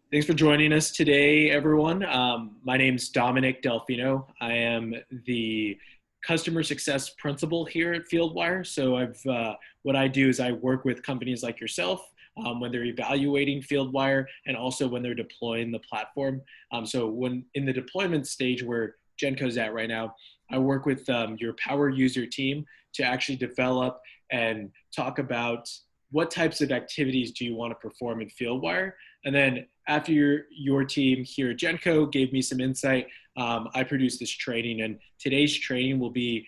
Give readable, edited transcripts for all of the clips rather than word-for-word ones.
Thanks for joining us today, everyone. My name's Dominic Delfino. I am the customer success principal here at Fieldwire. So what I do is I work with companies like yourself when they're evaluating Fieldwire and also when they're deploying the platform. So when in the deployment stage where Jenco's at right now, I work with your power user team to actually develop and talk about what types of activities do you want to perform in Fieldwire. And then after your team here at Jenco gave me some insight, I produced this training, and today's training will be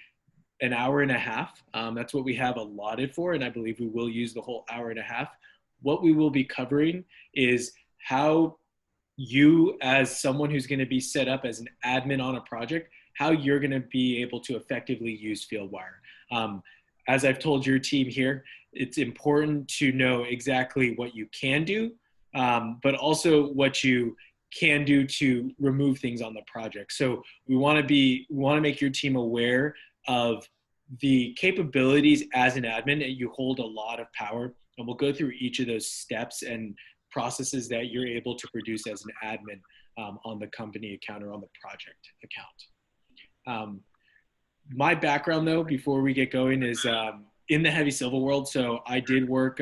an hour and a half. That's what we have allotted for, and I believe we will use the whole hour and a half. What we will be covering is how you, as someone who's going to be set up as an admin on a project, how you're going to be able to effectively use Fieldwire. As I've told your team here, it's important to know exactly what you can do, but also what you can do to remove things on the project. So we want to make your team aware of the capabilities as an admin, and you hold a lot of power. And we'll go through each of those steps and processes that you're able to produce as an admin on the company account or on the project account. My background, though, before we get going, is in the heavy civil world. So I did work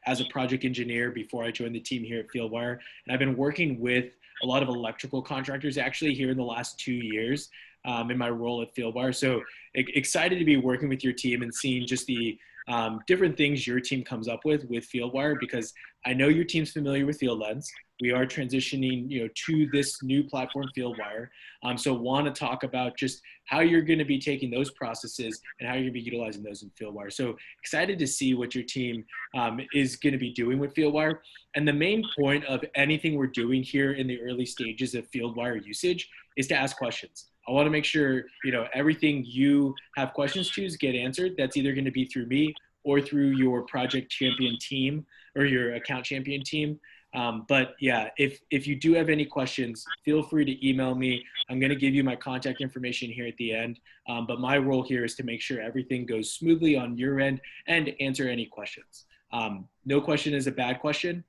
as a project engineer before I joined the team here at Fieldwire. And I've been working with a lot of electrical contractors actually here in the last 2 years in my role at Fieldwire. So excited to be working with your team and seeing just the different things your team comes up with Fieldwire, because I know your team's familiar with FieldLens. We are transitioning, to this new platform, Fieldwire. So want to talk about just how you're going to be taking those processes and how you're going to be utilizing those in Fieldwire. So excited to see what your team is going to be doing with Fieldwire. And the main point of anything we're doing here in the early stages of Fieldwire usage is to ask questions. I want to make sure, everything you have questions to is get answered. That's either going to be through me or through your project champion team or your account champion team. But yeah, if you do have any questions, feel free to email me. I'm going to give you my contact information here at the end. But my role here is to make sure everything goes smoothly on your end and answer any questions. No question is a bad question.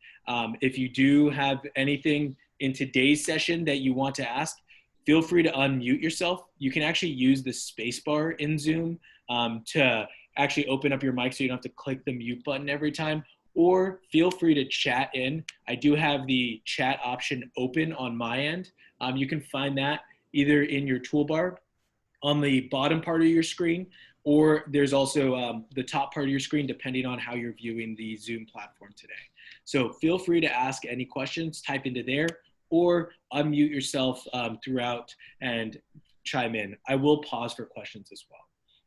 If you do have anything in today's session that you want to ask, feel free to unmute yourself. You can actually use the spacebar in Zoom to actually open up your mic so you don't have to click the mute button every time. Or feel free to chat in. I do have the chat option open on my end. You can find that either in your toolbar on the bottom part of your screen, or there's also the top part of your screen, depending on how you're viewing the Zoom platform today. So feel free to ask any questions, type into there, or unmute yourself throughout and chime in. I will pause for questions as well.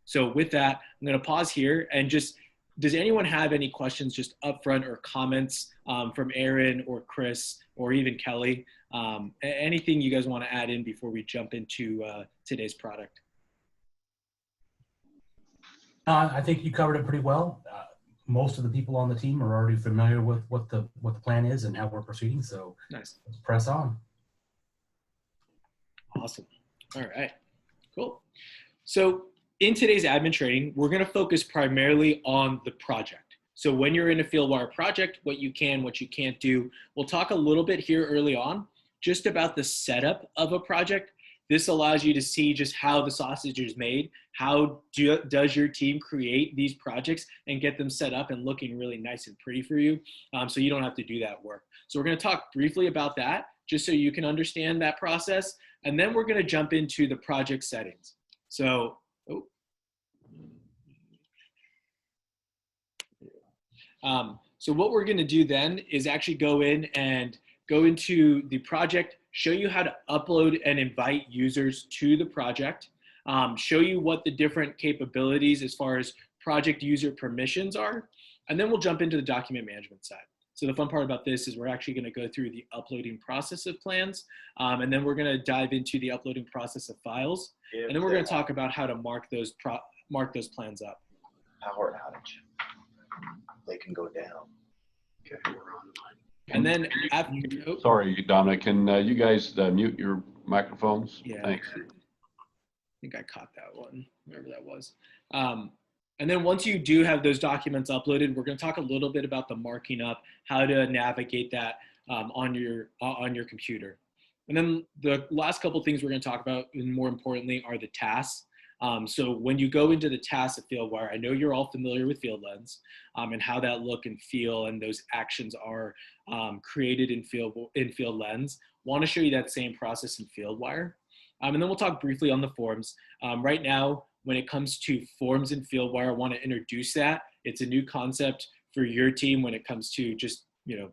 So with that, I'm going to pause here and just, does anyone have any questions just up front or comments from Aaron or Chris or even Kelly? Anything you guys want to add in before we jump into today's product? I think you covered it pretty well. Most of the people on the team are already familiar with what the plan is and how we're proceeding. So nice. Let's press on. Awesome. All right, cool. So in today's admin training, we're going to focus primarily on the project. So when you're in a Fieldwire project, what you can, what you can't do. We'll talk a little bit here early on just about the setup of a project. This allows you to see just how the sausage is made. How does your team create these projects and get them set up and looking really nice and pretty for you, so you don't have to do that work. So we're going to talk briefly about that just so you can understand that process. And then we're going to jump into the project settings. So so what we're going to do then is actually go into the project, show you how to upload and invite users to the project, show you what the different capabilities as far as project user permissions are, and then we'll jump into the document management side. So the fun part about this is we're actually going to go through the uploading process of plans, and then we're going to dive into the uploading process of files, and then we're going to talk about how to mark those plans up. Power outage. They can go down. Okay, we're online. And then after, sorry, Dominic, can you guys mute your microphones? Yeah, thanks. I think I caught that one, wherever that was. And then once you do have those documents uploaded, we're going to talk a little bit about the marking up, how to navigate that. on your computer. And then the last couple things we're going to talk about, and more importantly, are the tasks. So when you go into the tasks at Fieldwire, I know you're all familiar with FieldLens and how that look and feel and those actions are created in FieldLens. Want to show you that same process in Fieldwire. And then we'll talk briefly on the forms. Right now, when it comes to forms in Fieldwire, I want to introduce that. It's a new concept for your team when it comes to just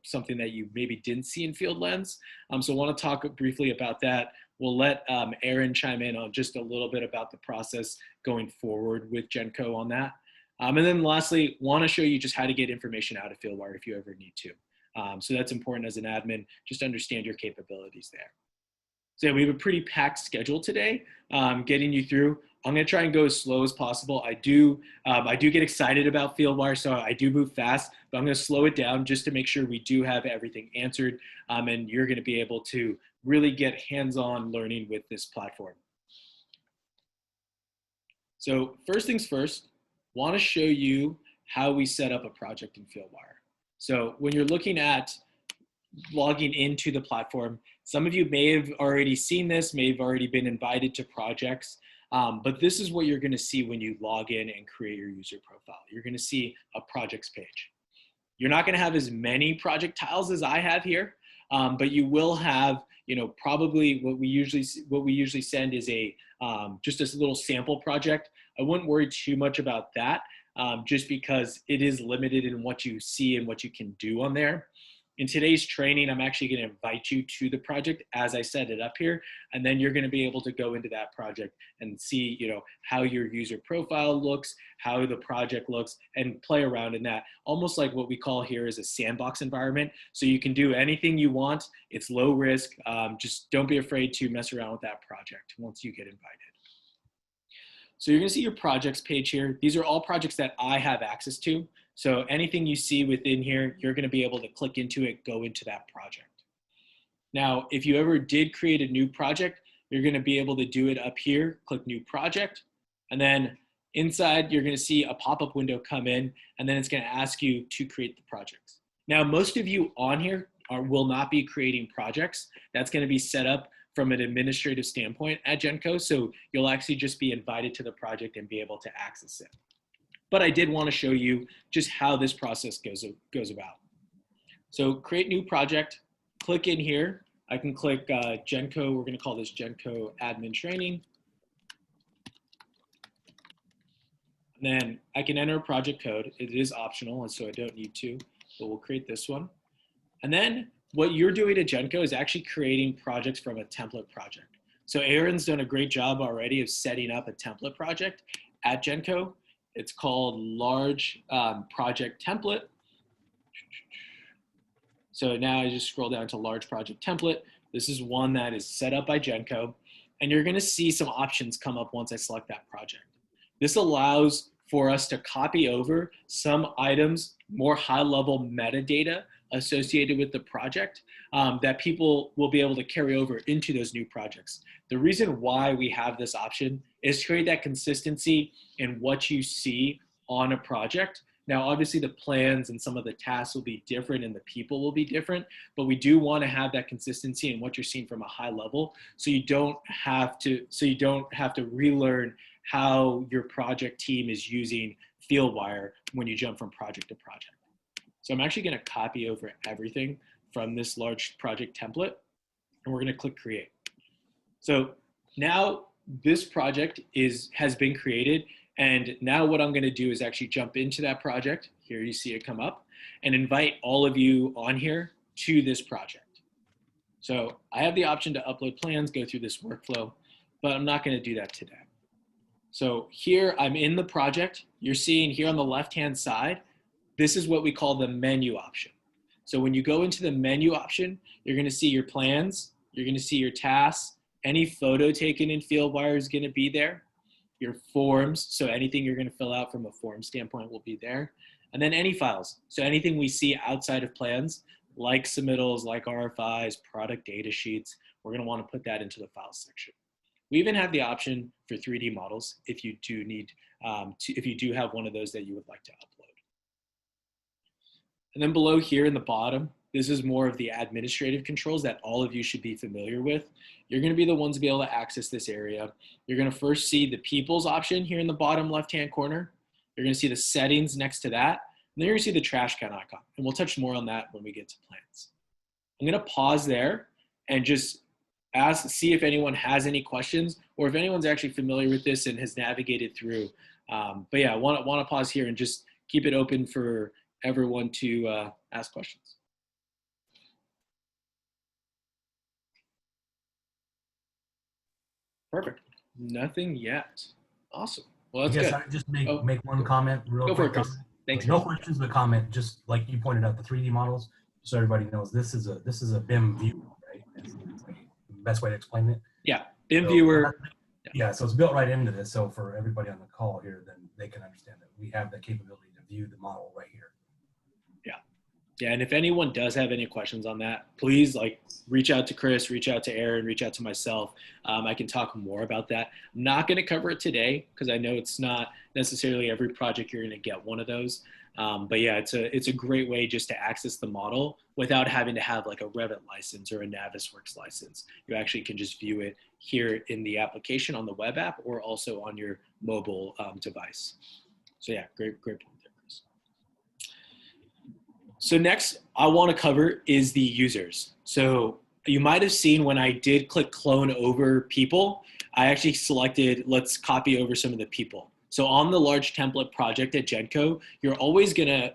something that you maybe didn't see in FieldLens. So I want to talk briefly about that. We'll let Aaron chime in on just a little bit about the process going forward with Jenco on that. And then lastly, want to show you just how to get information out of Fieldwire if you ever need to. So that's important as an admin, just to understand your capabilities there. So we have a pretty packed schedule today, getting you through. I'm going to try and go as slow as possible. I do get excited about Fieldwire, so I do move fast, but I'm going to slow it down just to make sure we do have everything answered, and you're going to be able to really get hands-on learning with this platform. So first things first, want to show you how we set up a project in Fieldwire. So when you're looking at logging into the platform, some of you may have already seen this, may have already been invited to projects, but this is what you're going to see when you log in and create your user profile. You're going to see a projects page. You're not going to have as many project tiles as I have here, but you will have, probably what we usually send is just a little sample project. I wouldn't worry too much about that, just because it is limited in what you see and what you can do on there. In today's training, I'm actually going to invite you to the project as I set it up here, and then you're going to be able to go into that project and see, how your user profile looks, how the project looks, and play around in that, almost like what we call here is a sandbox environment. So you can do anything you want. It's low risk. Just don't be afraid to mess around with that project once you get invited. So you're going to see your projects page here. These are all projects that I have access to. So anything you see within here, you're going to be able to click into it, go into that project. Now, if you ever did create a new project, you're going to be able to do it up here, click new project, and then inside you're going to see a pop-up window come in, and then it's going to ask you to create the projects. Now, most of you on here will not be creating projects. That's going to be set up from an administrative standpoint at Jenco, so you'll actually just be invited to the project and be able to access it. But I did want to show you just how this process goes about. So create new project, click in here. I can click Jenco, we're going to call this Jenco admin training. And then I can enter a project code. It is optional, and so I don't need to, but we'll create this one. And then what you're doing at Jenco is actually creating projects from a template project. So Aaron's done a great job already of setting up a template project at Jenco. It's called large project template. So now I just scroll down to large project template. This is one that is set up by Jenco, and you're going to see some options come up once I select that project. This allows for us to copy over some items, more high-level metadata associated with the project that people will be able to carry over into those new projects. The reason why we have this option is to create that consistency in what you see on a project. Now, obviously the plans and some of the tasks will be different and the people will be different, but we do want to have that consistency in what you're seeing from a high level, so you don't have to relearn how your project team is using Fieldwire when you jump from project to project. So I'm actually going to copy over everything from this large project template, and we're going to click create. So now this project has been created, and now what I'm going to do is actually jump into that project. Here you see it come up, and invite all of you on here to this project. So I have the option to upload plans, go through this workflow, but I'm not going to do that today. So here I'm in the project. You're seeing here on the left-hand side, this is what we call the menu option. So when you go into the menu option, you're going to see your plans, you're going to see your tasks, any photo taken in Fieldwire is going to be there, your forms, so anything you're going to fill out from a form standpoint will be there, and then any files. So anything we see outside of plans, like submittals, like RFIs, product data sheets, we're going to want to put that into the files section. We even have the option for 3D models if you do need, if you do have one of those that you would like to upload. And then below here in the bottom, This is more of the administrative controls that all of you should be familiar with. You're going to be the ones to be able to access this area. You're going to first see the people's option here in the bottom left-hand corner. You're going to see the settings next to that. And then you're going to see the trash can icon. And we'll touch more on that when we get to plans. I'm going to pause there and just see if anyone has any questions or if anyone's actually familiar with this and has navigated through. But yeah, I want to pause here and just keep it open for everyone to ask questions. Perfect. Nothing yet. Awesome. Well, that's good. I just make one comment real quick. Go for it, Chris. Thanks. No questions, but comment. Just like you pointed out, the 3D models, so everybody knows this is a BIM view, right? It's like the best way to explain it. Yeah, BIM viewer. Yeah, so it's built right into this. So for everybody on the call here, then they can understand that we have the capability to view the model right here. Yeah, and if anyone does have any questions on that, please reach out to Chris, reach out to Aaron, reach out to myself. I can talk more about that. I'm not going to cover it today because I know it's not necessarily every project you're going to get one of those. But yeah, it's a great way just to access the model without having to have like a Revit license or a Navisworks license. You actually can just view it here in the application on the web app or also on your mobile device. So yeah, great point there, Chris. So next I want to cover is the users. So you might have seen when I did click clone over people, I actually selected, let's copy over some of the people. So on the large template project at Jenco, you're always gonna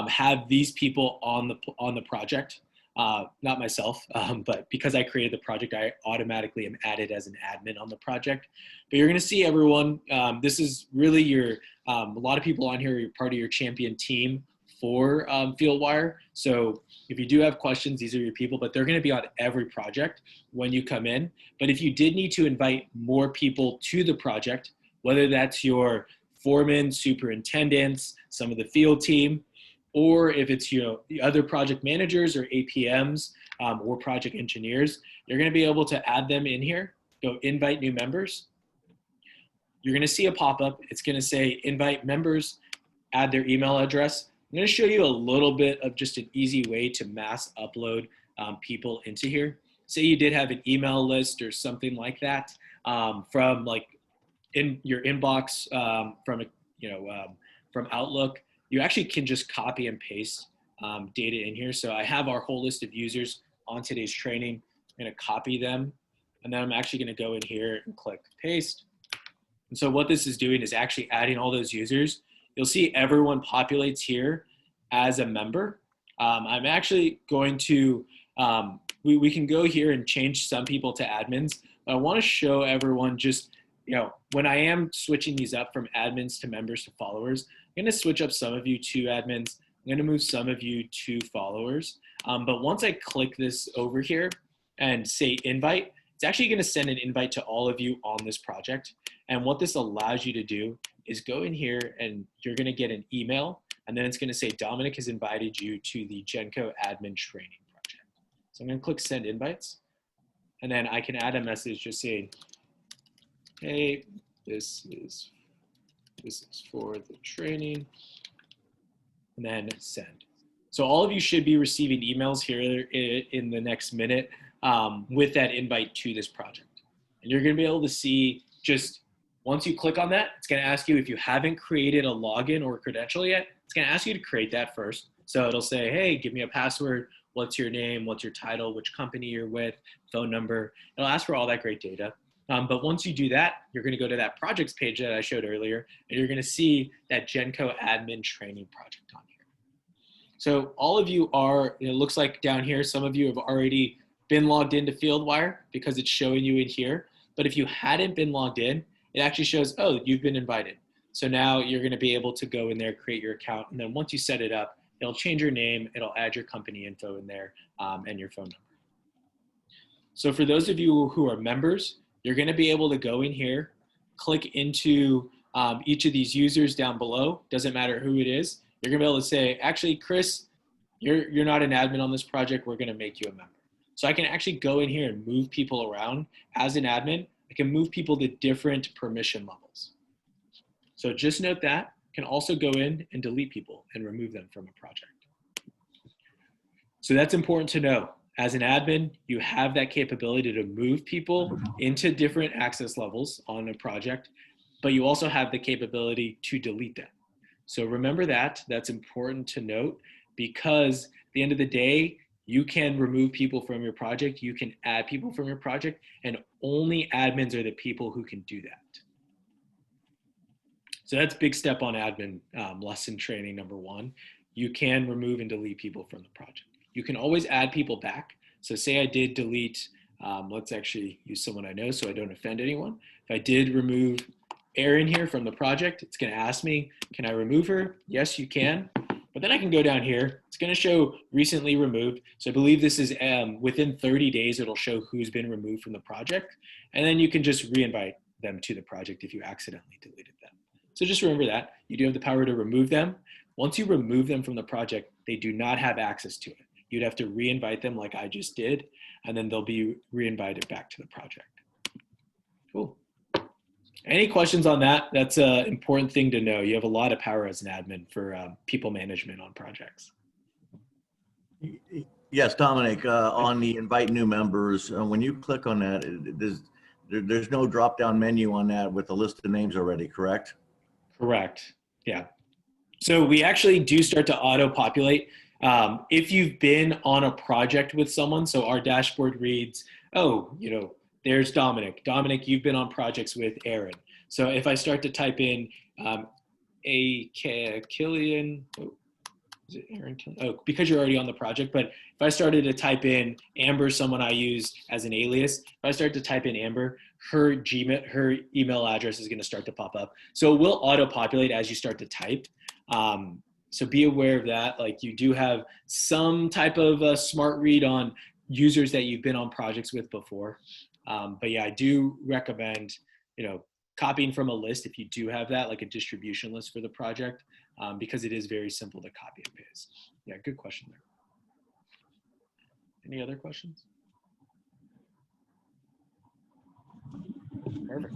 have these people on the project. Not myself, but because I created the project, I automatically am added as an admin on the project. But you're gonna see everyone, this is really your, a lot of people on here are part of your champion team for Fieldwire. So if you do have questions, these are your people, but they're gonna be on every project when you come in. But if you did need to invite more people to the project, whether that's your foreman, superintendents, some of the field team, or if it's the other project managers or APMs or project engineers, you're gonna be able to add them in here, go invite new members. You're gonna see a pop-up, it's gonna say invite members, add their email address. I'm gonna show you a little bit of just an easy way to mass upload people into here. Say you did have an email list or something like that from like in your inbox from Outlook, you actually can just copy and paste data in here. So I have our whole list of users on today's training. I'm gonna copy them, and then I'm actually gonna go in here and click paste. And so what this is doing is actually adding all those users. You'll see everyone populates here as a member. I'm actually going to, we can go here and change some people to admins, but I wanna show everyone just, when I am switching these up from admins to members to followers, I'm gonna switch up some of you to admins. I'm gonna move some of you to followers. But once I click this over here and say invite, it's actually gonna send an invite to all of you on this project. And what this allows you to do is go in here and you're gonna get an email, and then it's gonna say Dominic has invited you to the Jenco admin training project. So I'm gonna click send invites, and then I can add a message just saying, hey, this is for the training, and then send. So all of you should be receiving emails here in the next minute with that invite to this project. And you're gonna be able to see, just once you click on that, it's gonna ask you if you haven't created a login or a credential yet, it's gonna ask you to create that first. So it'll say, hey, give me a password, what's your name, what's your title, which company you're with, phone number. It'll ask for all that great data. But once you do that, you're gonna go to that projects page that I showed earlier, and you're gonna see that Jenco admin training project on here. So all of you are, it looks like down here, some of you have already been logged into Fieldwire because it's showing you in here. But if you hadn't been logged in, it actually shows, oh, you've been invited. So now you're gonna be able to go in there, create your account, and then once you set it up, it'll change your name, it'll add your company info in there and your phone number. So for those of you who are members, you're gonna be able to go in here, click into each of these users down below, doesn't matter who it is. You're gonna be able to say, actually, Chris, you're not an admin on this project, we're gonna make you a member. So I can actually go in here and move people around as an admin. I can move people to different permission levels. So just note that. I can also go in and delete people and remove them from a project. So that's important to know. As an admin, you have that capability to move people into different access levels on a project, but you also have the capability to delete them. So remember that. That's important to note, because at the end of the day, you can remove people from your project, you can add people from your project, and only admins are the people who can do that. So that's a big step on admin lesson training number one. You can remove and delete people from the project. You can always add people back. So say I did delete, let's actually use someone I know so I don't offend anyone. If I did remove Erin here from the project, it's going to ask me, can I remove her? Yes, you can. But then I can go down here. It's going to show recently removed. So I believe this is within 30 days, it'll show who's been removed from the project. And then you can just re-invite them to the project if you accidentally deleted them. So just remember that. You do have the power to remove them. Once you remove them from the project, they do not have access to it. You'd have to re-invite them like I just did, and then they'll be re-invited back to the project. Cool. Any questions on that? That's an important thing to know. You have a lot of power as an admin for people management on projects. Yes, Dominic, on the invite new members, when you click on that, there's no drop-down menu on that with a list of names already, correct? Correct. Yeah. So we actually do start to auto-populate. If you've been on a project with someone, so our dashboard reads, oh, you know, there's Dominic. Dominic, you've been on projects with Erin. So if I start to type in Killian, oh, is it Erin? Oh, because you're already on the project. But if I started to type in Amber, someone I use as an alias, if I start to type in Amber, her email address is going to start to pop up. So it will auto-populate as you start to type. So be aware of that. Like, you do have some type of smart read on users that you've been on projects with before. But yeah, I do recommend, you know, copying from a list if you do have that, like a distribution list for the project, because it is very simple to copy and paste. Yeah, good question there. Any other questions? Perfect.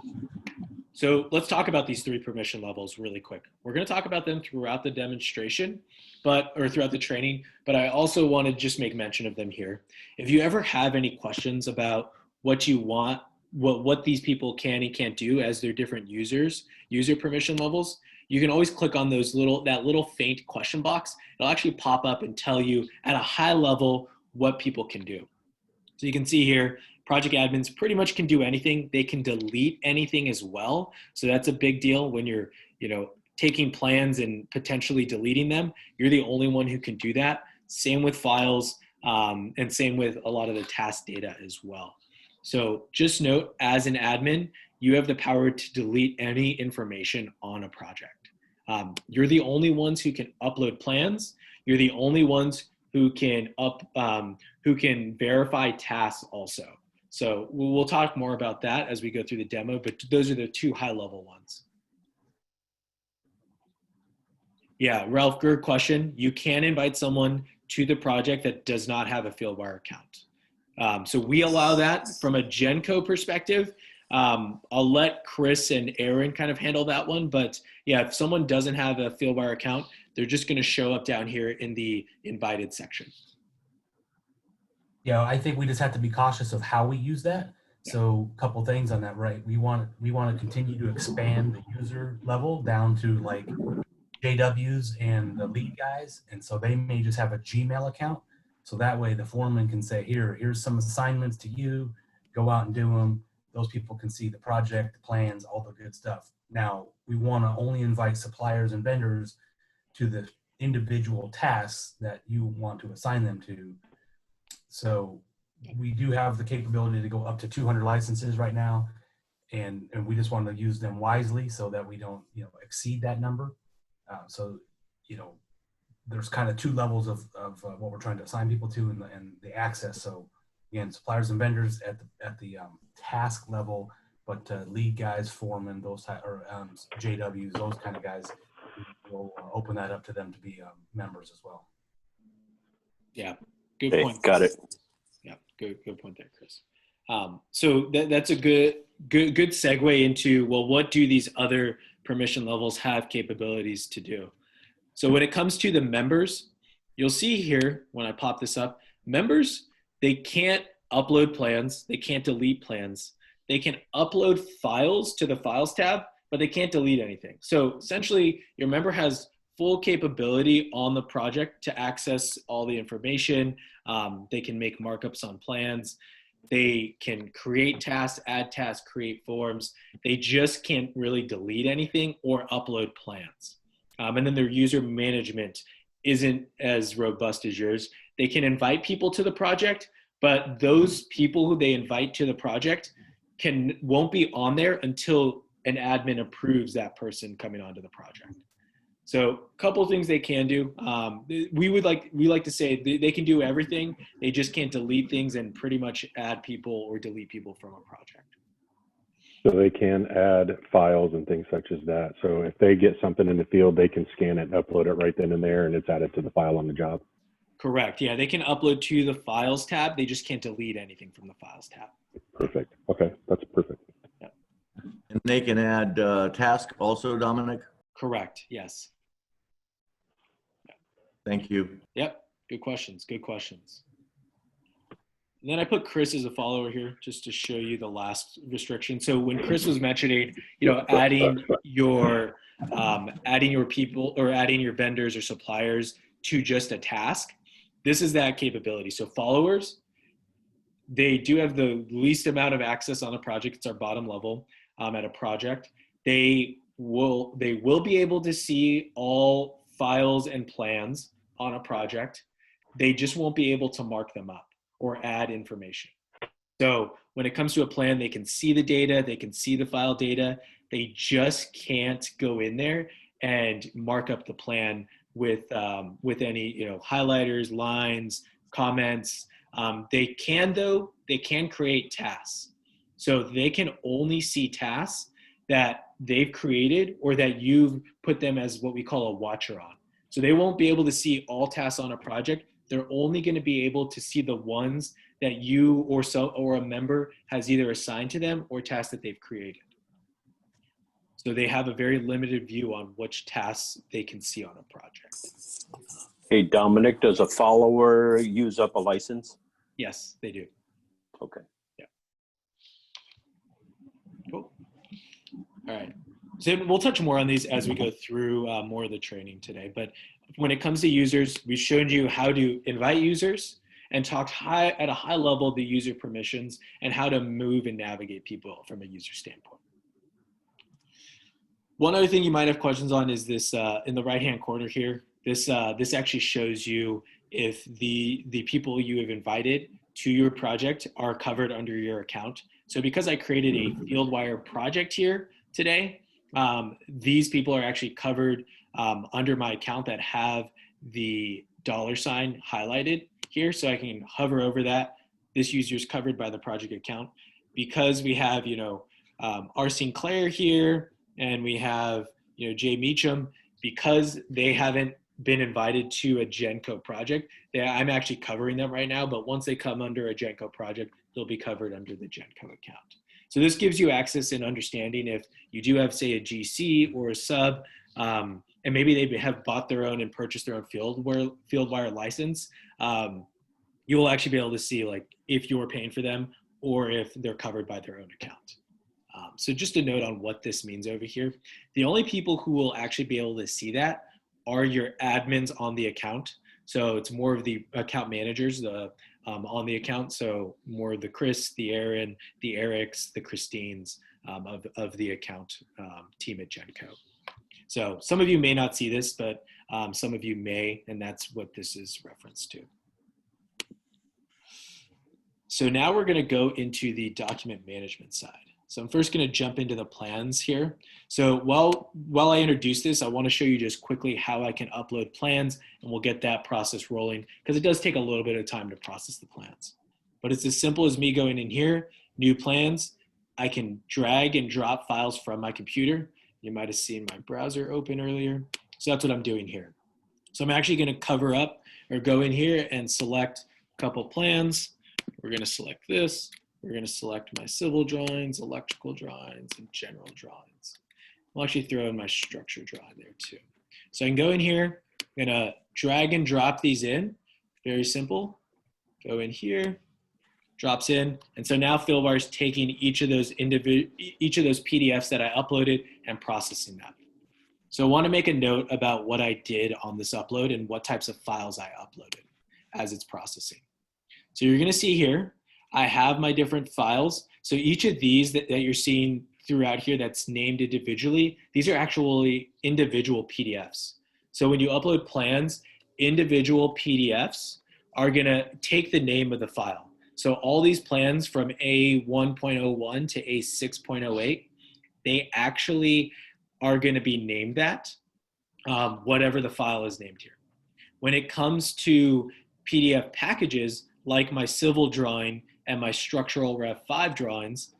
So let's talk about these 3 permission levels really quick. We're going to talk about them throughout the demonstration, or throughout the training, but I also want to just make mention of them here. If you ever have any questions about what you want, what these people can and can't do as their different user permission levels, you can always click on that little faint question box. It'll actually pop up and tell you at a high level what people can do. So you can see here, project admins pretty much can do anything. They can delete anything as well. So that's a big deal when you're, you know, taking plans and potentially deleting them. You're the only one who can do that. Same with files, and same with a lot of the task data as well. So just note, as an admin, you have the power to delete any information on a project. You're the only ones who can upload plans. You're the only ones who can verify tasks also. So we'll talk more about that as we go through the demo, but those are the 2 high-level ones. Yeah, Ralph, good question. You can invite someone to the project that does not have a Fieldwire account. So we allow that from a Jenco perspective. I'll let Chris and Erin kind of handle that one. But yeah, if someone doesn't have a Fieldwire account, they're just going to show up down here in the invited section. Yeah, I think we just have to be cautious of how we use that. Yeah. So a couple things on that, right? We want to continue to expand the user level down to like JWs and the lead guys. And so they may just have a Gmail account. So that way the foreman can say, here's some assignments to you, go out and do them. Those people can see the project, the plans, all the good stuff. Now, we want to only invite suppliers and vendors to the individual tasks that you want to assign them to. So we do have the capability to go up to 200 licenses right now. And we just want to use them wisely so that we don't, you know, exceed that number. So, you know, there's kind of 2 levels of what we're trying to assign people to and the access. So again, suppliers and vendors at the task level, but lead guys, foremen, those or JWs, those kind of guys, we'll open that up to them to be members as well. Yeah, good Okay, point. got it. Yeah, good point there, Chris. So that's a good segue into, well, what do these other permission levels have capabilities to do? So when it comes to the members, you'll see here when I pop this up, members, they can't upload plans, they can't delete plans. They can upload files to the Files tab, but they can't delete anything. So essentially, your member has full capability on the project to access all the information. They can make markups on plans. They can create tasks, add tasks, create forms. They just can't really delete anything or upload plans. And then their user management isn't as robust as yours. They can invite people to the project, but those people who they invite to the project won't be on there until an admin approves that person coming onto the project. So a couple of things they can do. We like to say they can do everything. They just can't delete things and pretty much add people or delete people from a project. So they can add files and things such as that. So if they get something in the field, they can scan it and upload it right then and there, and it's added to the file on the job. Correct. Yeah, they can upload to the Files tab. They just can't delete anything from the Files tab. Perfect. Okay, that's perfect. Yeah. And they can add task also, Dominic? Correct. Yes. Thank you. Yep. Good questions. Good questions. And then I put Chris as a follower here just to show you the last restriction. So when Chris was mentioning, adding your people or adding your vendors or suppliers to just a task, this is that capability. So followers, they do have the least amount of access on a project. It's our bottom level at a project. They will be able to see all files and plans on a project. They just won't be able to mark them up or add information. So when it comes to a plan, they can see the data, they can see the file data. They just can't go in there and mark up the plan with any highlighters, lines, comments. They can create tasks. So they can only see tasks that they've created or that you've put them as what we call a watcher on. So they won't be able to see all tasks on a project. They're only going to be able to see the ones that you or a member has either assigned to them or tasks that they've created. So they have a very limited view on which tasks they can see on a project. Hey, Dominic, does a follower use up a license? Yes, they do. Okay. Yeah. Cool. All right. So we'll touch more on these as we go through more of the training today. But when it comes to users, we've shown you how to invite users and talked at a high level the user permissions and how to move and navigate people from a user standpoint. One other thing you might have questions on is this in the right-hand corner here. This actually shows you if the people you have invited to your project are covered under your account. So because I created a Fieldwire project here today, these people are actually covered under my account that have the $sign highlighted here. So I can hover over that. This user is covered by the project account. Because we have, R. Sinclair here, and we have, Jay Meacham, because they haven't been invited to a Jenco project, I'm actually covering them right now, but once they come under a Jenco project, they'll be covered under the Jenco account. So this gives you access and understanding if you do have, say, a GC or a sub, and maybe they have bought their own and purchased their own Fieldwire license, you will actually be able to see like if you're paying for them or if they're covered by their own account. So just a note on what this means over here. The only people who will actually be able to see that are your admins on the account. So it's more of the account managers on the account. So more the Chris, the Aaron, the Erics, the Christines of the account team at Jenco. So some of you may not see this, but some of you may, and that's what this is referenced to. So now we're going to go into the document management side. So I'm first going to jump into the plans here. So while I introduce this, I want to show you just quickly how I can upload plans, and we'll get that process rolling because it does take a little bit of time to process the plans. But it's as simple as me going in here, new plans. I can drag and drop files from my computer. You might have seen my browser open earlier. So that's what I'm doing here. So I'm actually going to cover up or go in here and select a couple plans. We're going to select this. We're going to select my civil drawings, electrical drawings, and general drawings. I'll actually throw in my structure drawing there too. So I can go in here, I'm gonna drag and drop these in. Very simple. Go in here, drops in, and so now Fieldwire is taking each of those PDFs that I uploaded and processing them. So I want to make a note about what I did on this upload and what types of files I uploaded as it's processing. So you're going to see here, I have my different files. So each of these that you're seeing throughout here that's named individually, these are actually individual PDFs. So when you upload plans, individual PDFs are going to take the name of the file. So all these plans from A1.01 to A6.08, they actually are going to be named that, whatever the file is named here. When it comes to PDF packages, like my civil drawing and my structural Rev 5 drawings,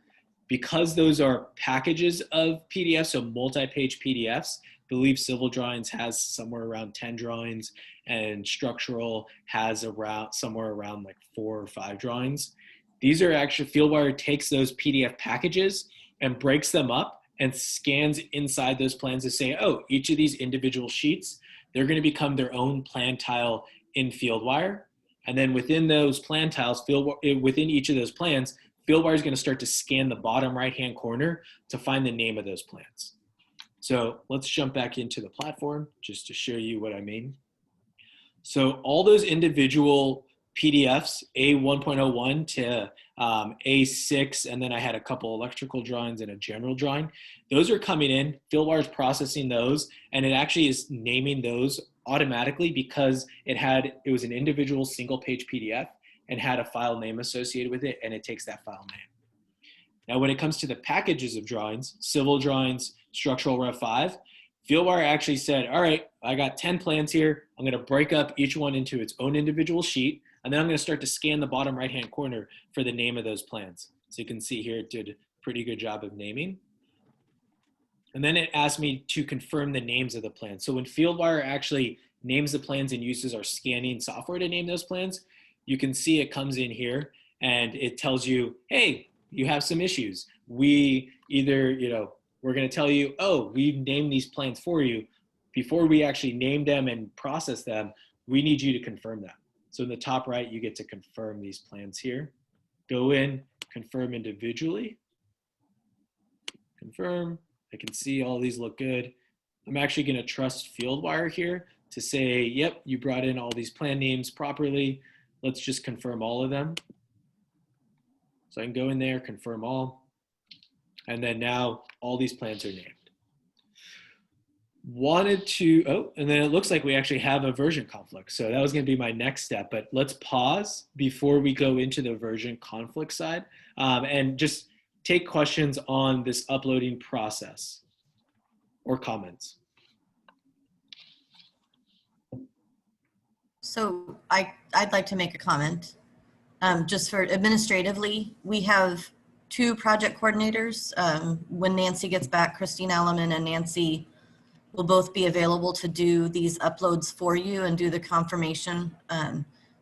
because those are packages of PDFs, so multi-page PDFs, I believe civil drawings has somewhere around 10 drawings and structural has somewhere around like 4 or 5 drawings. These are actually, Fieldwire takes those PDF packages and breaks them up and scans inside those plans to say, oh, each of these individual sheets, they're going to become their own plan tile in Fieldwire. And then within those plan tiles, within each of those plans, Fieldwire is going to start to scan the bottom right-hand corner to find the name of those plans. So let's jump back into the platform just to show you what I mean. So all those individual PDFs, A1.01 to A6, and then I had a couple electrical drawings and a general drawing. Those are coming in, Fieldwire is processing those, and it actually is naming those automatically because it was an individual single page PDF and had a file name associated with it, and it takes that file name. Now, when it comes to the packages of drawings, civil drawings, structural Rev 5, Fieldwire actually said, all right, I got 10 plans here. I'm going to break up each one into its own individual sheet, and then I'm going to start to scan the bottom right-hand corner for the name of those plans. So you can see here it did a pretty good job of naming. And then it asked me to confirm the names of the plans. So when Fieldwire actually names the plans and uses our scanning software to name those plans, you can see it comes in here and it tells you, hey, you have some issues. We're going to tell you, oh, we've named these plans for you. Before we actually name them and process them, we need you to confirm them. So in the top right, you get to confirm these plans here. Go in, confirm individually. Confirm. I can see all these look good. I'm actually going to trust Fieldwire here to say, yep, you brought in all these plan names properly. Let's just confirm all of them. So I can go in there, confirm all. And then now all these plans are named. And then it looks like we actually have a version conflict. So that was going to be my next step, but let's pause before we go into the version conflict side and just take questions on this uploading process or comments. So I'd like to make a comment. Just for administratively, we have 2 project coordinators. When Nancy gets back, Christine Alleman and Nancy will both be available to do these uploads for you and do the confirmation.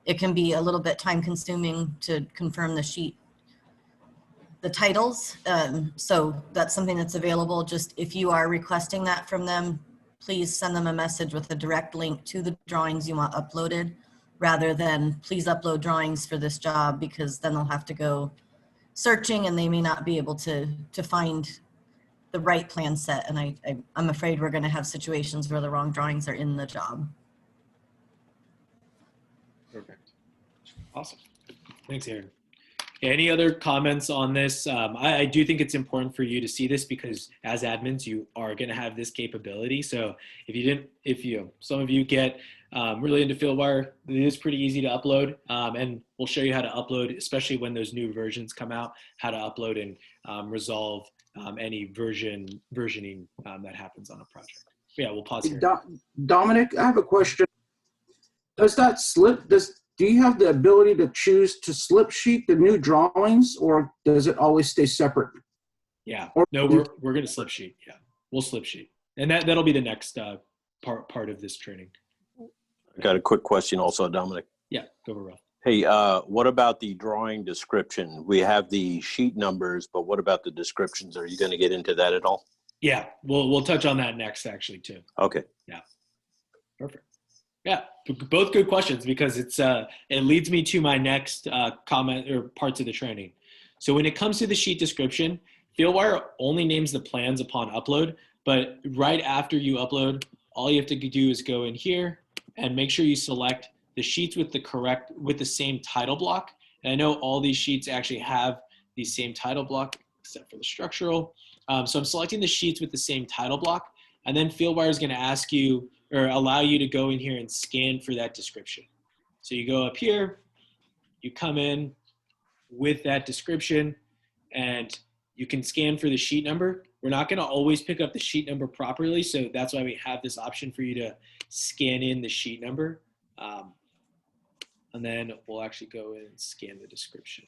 It can be a little bit time consuming to confirm the titles. So that's something that's available. Just if you are requesting that from them, please send them a message with a direct link to the drawings you want uploaded, rather than please upload drawings for this job, because then they'll have to go searching and they may not be able to find the right plan set. And I'm afraid we're going to have situations where the wrong drawings are in the job. Perfect. Awesome. Thanks, Aaron. Any other comments on this? I do think it's important for you to see this because as admins, you are going to have this capability. So some of you get really into Fieldwire, it is pretty easy to upload. And we'll show you how to upload, especially when those new versions come out, how to upload and resolve any versioning that happens on a project. Yeah, we'll pause here. Dominic, I have a question. Does that do you have the ability to choose to slip sheet the new drawings, or does it always stay separate? Yeah, no, we're going to slip sheet. Yeah, we'll slip sheet. And that'll be the next part of this training. I got a quick question also, Dominic. Yeah, go over, Ralph. Hey, what about the drawing description? We have the sheet numbers, but what about the descriptions? Are you going to get into that at all? Yeah, we'll touch on that next actually too. Okay. Yeah, perfect. Yeah, both good questions because it leads me to my next comment or parts of the training. So when it comes to the sheet description, Fieldwire only names the plans upon upload, but right after you upload, all you have to do is go in here and make sure you select the sheets with the same title block. And I know all these sheets actually have the same title block except for the structural. So I'm selecting the sheets with the same title block, and then Fieldwire is going to ask you or allow you to go in here and scan for that description. So you go up here, you come in with that description, and you can scan for the sheet number. We're not going to always pick up the sheet number properly, so that's why we have this option for you to scan in the sheet number. And then we'll actually go in and scan the description.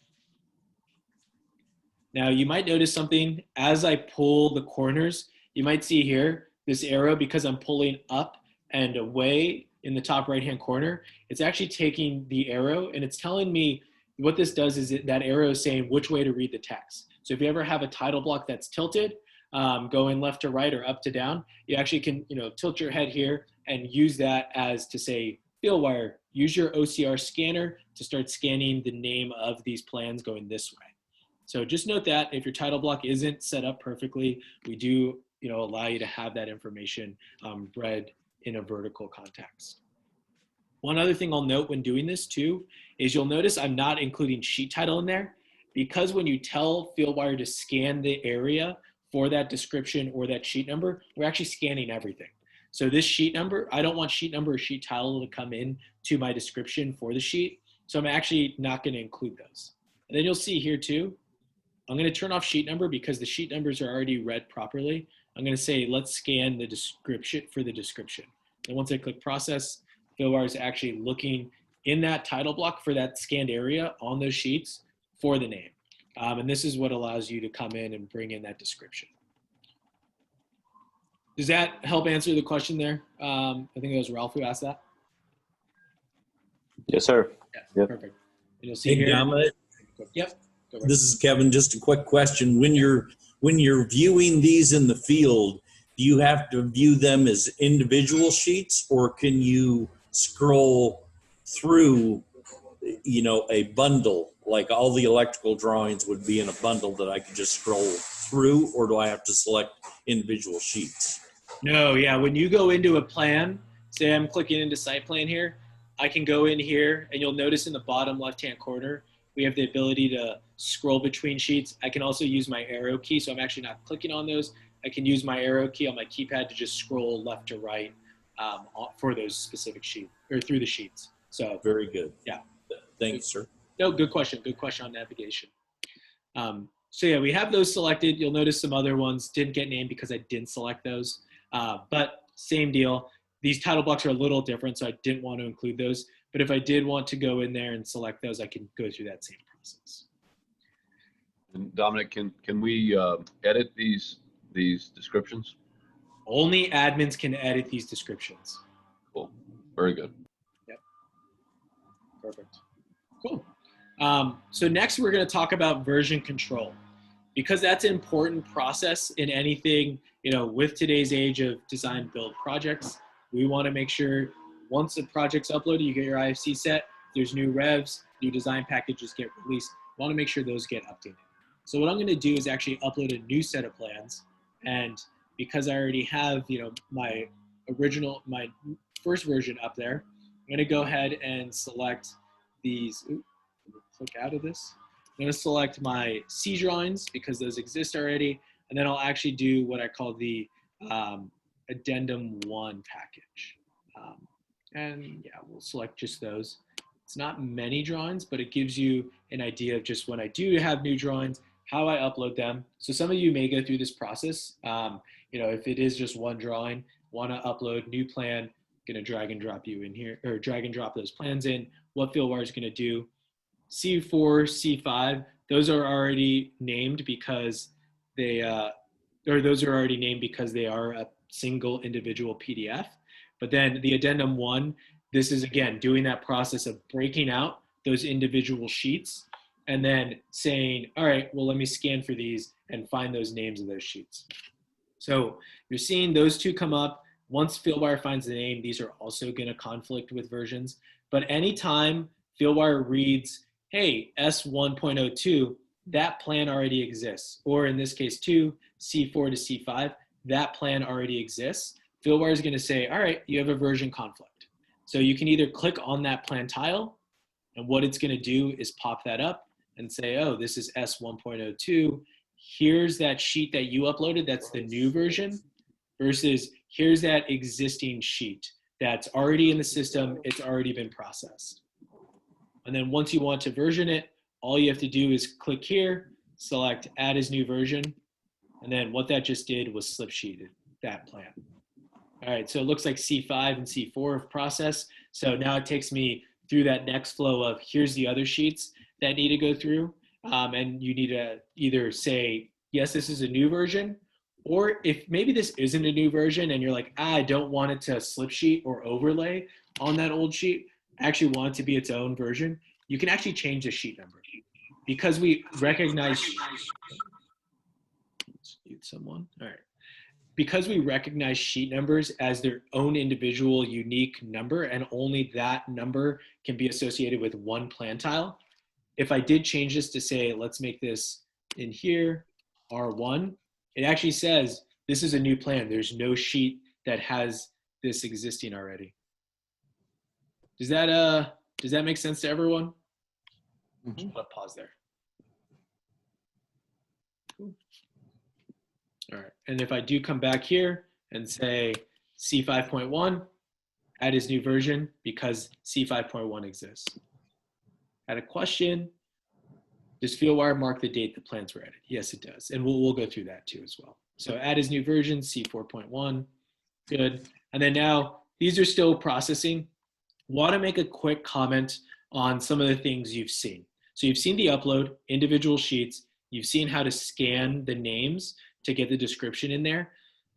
Now you might notice something as I pull the corners. You might see here this arrow, because I'm pulling up and away in the top right hand corner, it's actually taking the arrow and it's telling me what this does is that arrow is saying which way to read the text. So if you ever have a title block that's tilted, going left to right or up to down, you actually can tilt your head here and use that as to say, Fieldwire, use your OCR scanner to start scanning the name of these plans going this way. So just note that if your title block isn't set up perfectly, we do allow you to have that information read in a vertical context. One other thing I'll note when doing this too is you'll notice I'm not including sheet title in there, because when you tell Fieldwire to scan the area for that description or that sheet number, we're actually scanning everything. So this sheet number, I don't want sheet number or sheet title to come in to my description for the sheet. So I'm actually not going to include those. And then you'll see here too, I'm going to turn off sheet number because the sheet numbers are already read properly. I'm going to say, let's scan the description for the description. And once I click process, Fieldwire is actually looking in that title block for that scanned area on those sheets for the name. And this is what allows you to come in and bring in that description. Does that help answer the question there? I think it was Ralph who asked that. Yes, sir. Yeah, yep. Perfect. And you'll see hey, here. Dominic, Yep. this is Kevin. Just a quick question. When you're viewing these in the field, do you have to view them as individual sheets, or can you scroll through, a bundle, like all the electrical drawings would be in a bundle that I could just scroll through, or do I have to select individual sheets? No, yeah. When you go into a plan, say I'm clicking into site plan here, I can go in here and you'll notice in the bottom left-hand corner, we have the ability to scroll between sheets. I can also use my arrow key. So I'm actually not clicking on those. I can use my arrow key on my keypad to just scroll left to right for those specific sheets or through the sheets. So Very good. Yeah. Thanks, sir. No, good question. Good question on navigation. So yeah, we have those selected. You'll notice some other ones didn't get named because I didn't select those. But same deal. These title blocks are a little different, so I didn't want to include those. But if I did want to go in there and select those, I can go through that same process. And Dominic, can we edit these descriptions? Only admins can edit these descriptions. Cool. Very good. Yep. Perfect. Cool. So next we're going to talk about version control, because that's an important process in anything, with today's age of design build projects. We want to make sure once the project's uploaded, you get your IFC set, there's new revs, new design packages get released. We want to make sure those get updated. So what I'm going to do is actually upload a new set of plans. And because I already have, my first version up there, I'm going to go ahead and select these. Click out of this. I'm going to select my C drawings because those exist already. And then I'll actually do what I call the addendum 1 package. And yeah, we'll select just those. It's not many drawings, but it gives you an idea of just when I do have new drawings, how I upload them. So some of you may go through this process. If it is just one drawing, want to upload new plan, going to drag and drop you in here, or drag and drop those plans in. What Fieldwire is going to do. C4, C5, those are already named because they are a single individual PDF. But then the addendum 1, this is again doing that process of breaking out those individual sheets and then saying, all right, well, let me scan for these and find those names of those sheets. So you're seeing those two come up. Once Fieldwire finds the name, these are also going to conflict with versions. But anytime Fieldwire reads, hey, S1.02, that plan already exists. Or in this case, too, C4 to C5, that plan already exists. Fieldwire is going to say, all right, you have a version conflict. So you can either click on that plan tile, and what it's going to do is pop that up and say, oh, this is S1.02. Here's that sheet that you uploaded. That's the new version versus here's that existing sheet that's already in the system. It's already been processed. And then once you want to version it, all you have to do is click here, select add as new version. And then what that just did was slip sheeted that plan. All right, so it looks like C5 and C4 have processed. So now it takes me through that next flow of here's the other sheets that need to go through. And you need to either say, yes, this is a new version, or if maybe this isn't a new version and you're like, I don't want it to slip sheet or overlay on that old sheet, I actually want it to be its own version, you can actually change the sheet number. Because we recognize, someone, all right. Because we recognize sheet numbers as their own individual unique number and only that number can be associated with one plan tile, if I did change this to say, let's make this in here, R1, it actually says this is a new plan. There's no sheet that has this existing already. Does that make sense to everyone? I'm just gonna pause there. Cool. All right, and if I do come back here and say C5.1, add his new version because C5.1 exists. Had a question. Does Fieldwire mark the date the plans were added? Yes, it does. And we'll go through that too as well. So add his new version, C4.1, good. And then now these are still processing. Want to make a quick comment on some of the things you've seen. So you've seen the upload, individual sheets. You've seen how to scan the names to get the description in there.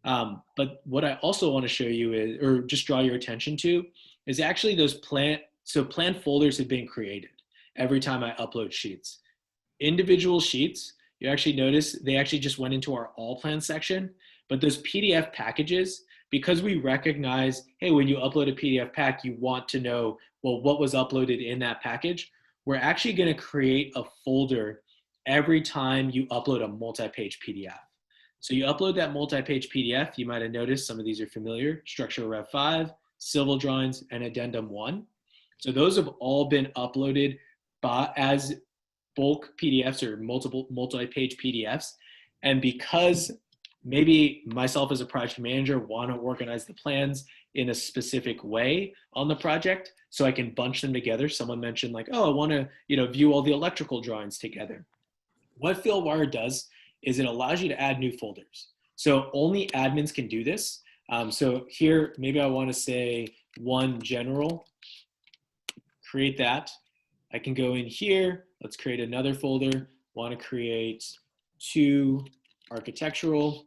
But what I also want to show you is, or just draw your attention to, is actually those plan folders have been created every time I upload sheets. Individual sheets, you actually notice they actually just went into our all plan section, but those PDF packages, because we recognize, hey, when you upload a PDF pack, you want to know, well, what was uploaded in that package. We're actually going to create a folder every time you upload a multi-page PDF. So you upload that multi-page PDF, you might have noticed some of these are familiar, Structural Rev 5, Civil Drawings, and Addendum 1. So those have all been uploaded as bulk PDFs or multi-page PDFs. And because maybe myself as a project manager want to organize the plans in a specific way on the project so I can bunch them together. Someone mentioned like, oh, I want to view all the electrical drawings together. What Fieldwire does is it allows you to add new folders. So only admins can do this. So here, maybe I want to say one general, create that. I can go in here, let's create another folder, want to create 2 architectural,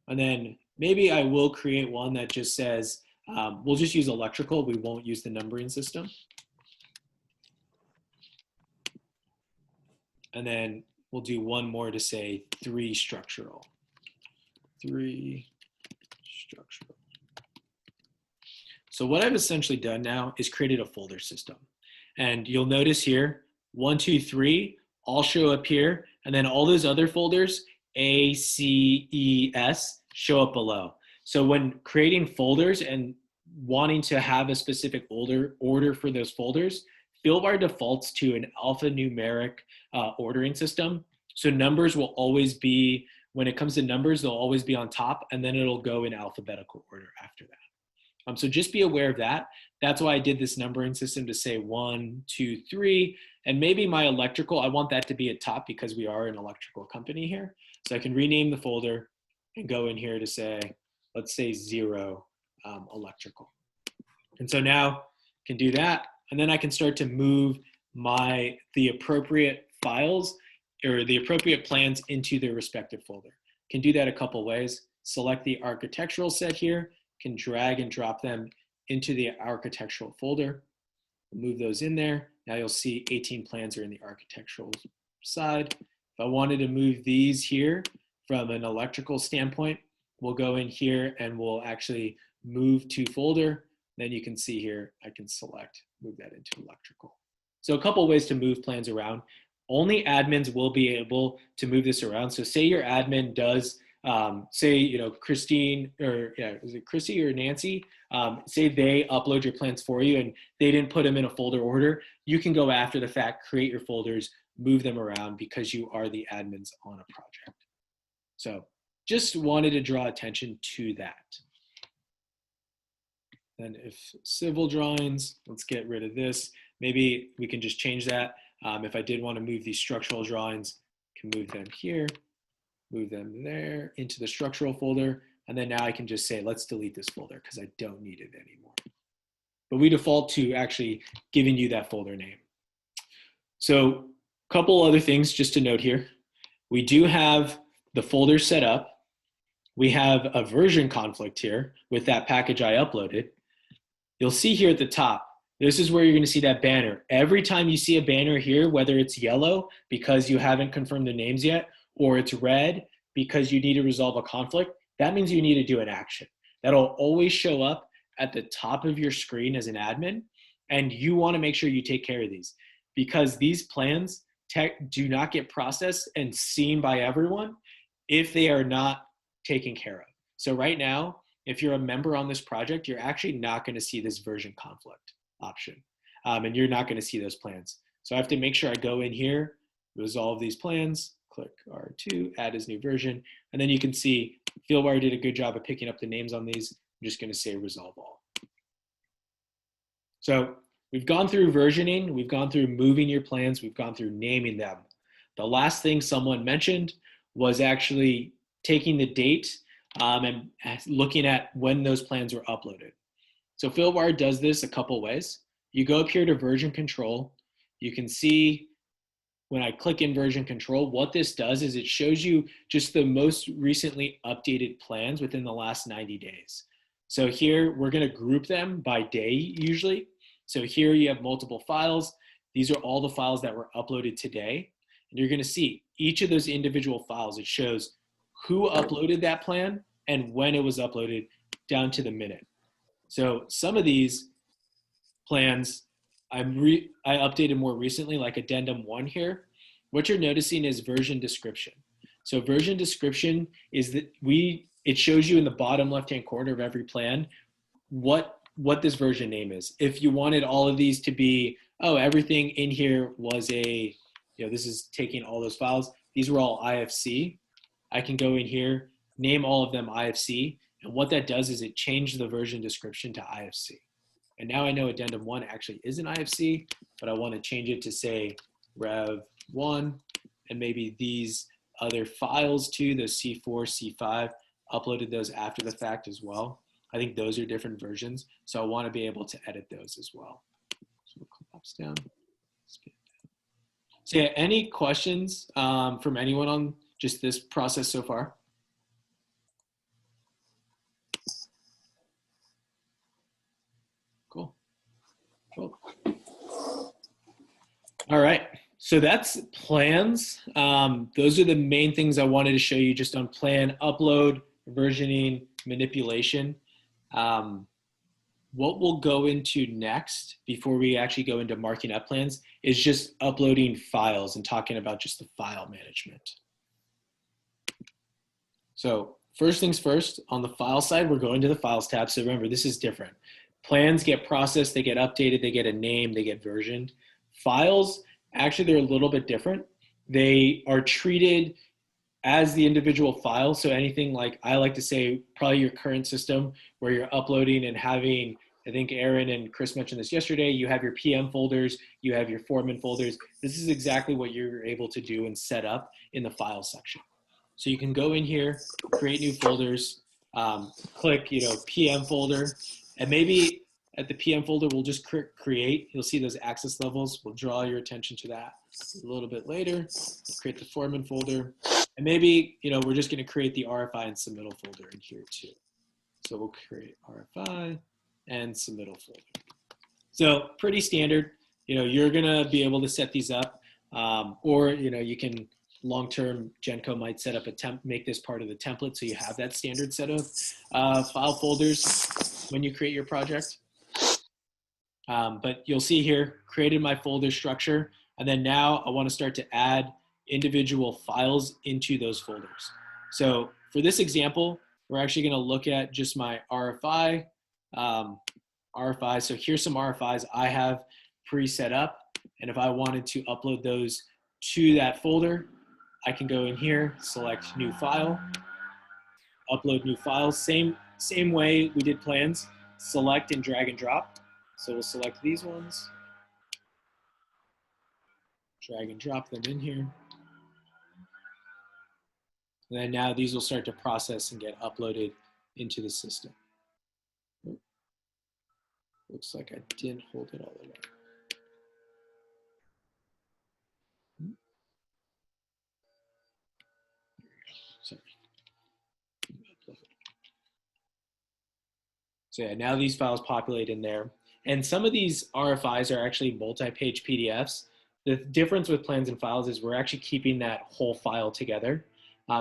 and then maybe I will create one that just says, we'll just use electrical, we won't use the numbering system. And then we'll do one more to say 3 structural. 3 structural. So what I've essentially done now is created a folder system. And you'll notice here, 1, 2, 3 all show up here. And then all those other folders, A, C, E, S, show up below. So when creating folders and wanting to have a specific order for those folders, Fieldwire defaults to an alphanumeric ordering system. So numbers will always be, when it comes to numbers, they'll always be on top, and then it'll go in alphabetical order after that. So just be aware of that. That's why I did this numbering system to say 1, 2, 3, and maybe my electrical, I want that to be at top because we are an electrical company here. So I can rename the folder and go in here to say, let's say 0 electrical. And so now I can do that. And then I can start to move the appropriate files or the appropriate plans into their respective folder. Can do that a couple ways. Select the architectural set here, can drag and drop them into the architectural folder, move those in there. Now you'll see 18 plans are in the architectural side. If I wanted to move these here from an electrical standpoint, we'll go in here and we'll actually move to folder. Then you can see here, I can select, move that into electrical. So a couple ways to move plans around. Only admins will be able to move this around. So say your admin does, say, Christine, or is it Chrissy or Nancy? Say they upload your plans for you and they didn't put them in a folder order. You can go after the fact, create your folders, move them around because you are the admins on a project. So just wanted to draw attention to that. Then if civil drawings, let's get rid of this. Maybe we can just change that. If I did want to move these structural drawings, I can move them here, move them there into the structural folder. And then now I can just say, let's delete this folder because I don't need it anymore. But we default to actually giving you that folder name. So a couple other things just to note here. We do have the folder set up. We have a version conflict here with that package I uploaded. You'll see here at the top, this is where you're going to see that banner. Every time you see a banner here, whether it's yellow because you haven't confirmed the names yet, or it's red because you need to resolve a conflict, that means you need to do an action. That'll always show up at the top of your screen as an admin, and you want to make sure you take care of these because these plans do not get processed and seen by everyone if they are not taken care of. So right now, if you're a member on this project, you're actually not going to see this version conflict option, and you're not going to see those plans. So I have to make sure I go in here, resolve these plans, click R2, add as new version, and then you can see Fieldwire did a good job of picking up the names on these. I'm just going to say resolve all. So we've gone through versioning, we've gone through moving your plans, we've gone through naming them. The last thing someone mentioned was actually taking the date and looking at when those plans were uploaded. So Fieldwire does this a couple ways. You go up here to version control. You can see when I click in version control, what this does is it shows you just the most recently updated plans within the last 90 days. So here we're going to group them by day usually. So here you have multiple files. These are all the files that were uploaded today. And you're going to see each of those individual files. It shows who uploaded that plan and when it was uploaded down to the minute. So some of these plans I updated more recently, like addendum 1 here. What you're noticing is version description. So version description is that it shows you in the bottom left-hand corner of every plan what this version name is. If you wanted all of these to be, oh, everything in here was this is taking all those files. These were all IFC. I can go in here, name all of them IFC. And what that does is it changed the version description to IFC. And now I know addendum 1 actually is an IFC, but I want to change it to say rev 1, and maybe these other files too, those C4, C5, uploaded those after the fact as well. I think those are different versions. So I want to be able to edit those as well. So we'll collapse down. So yeah, any questions from anyone on just this process so far? Cool. All right, so that's plans. Those are the main things I wanted to show you just on plan, upload, versioning, manipulation. What we'll go into next before we actually go into marking up plans is just uploading files and talking about just the file management. So first things first, on the file side, we're going to the files tab. So remember, this is different. Plans get processed, they get updated, they get a name, they get versioned. Files, actually, they're a little bit different. They are treated as the individual file. So anything like, I like to say, probably your current system where you're uploading and having, I think Aaron and Chris mentioned this yesterday, you have your PM folders, you have your foreman folders. This is exactly what you're able to do and set up in the file section. So you can go in here, create new folders, click, PM folder, and maybe at the PM folder, we'll just create. You'll see those access levels. We'll draw your attention to that a little bit later. Create the foreman folder. And maybe, we're just going to create the RFI and submittal folder in here too. So we'll create RFI and submittal folder. So pretty standard. You're going to be able to set these up. Or, you can long-term, Jenco might set up make this part of the template so you have that standard set of file folders when you create your project. But you'll see here, created my folder structure, and then now I want to start to add individual files into those folders. So for this example, we're actually going to look at just my RFI. So here's some RFIs I have pre-set up, and if I wanted to upload those to that folder, I can go in here, select new file, upload new files. Same way we did plans, select and drag and drop. So we'll select these ones, drag and drop them in here. And then now these will start to process and get uploaded into the system. Looks like I didn't hold it all the way. Sorry. So yeah, now these files populate in there. And some of these RFIs are actually multi-page PDFs. The difference with plans and files is we're actually keeping that whole file together.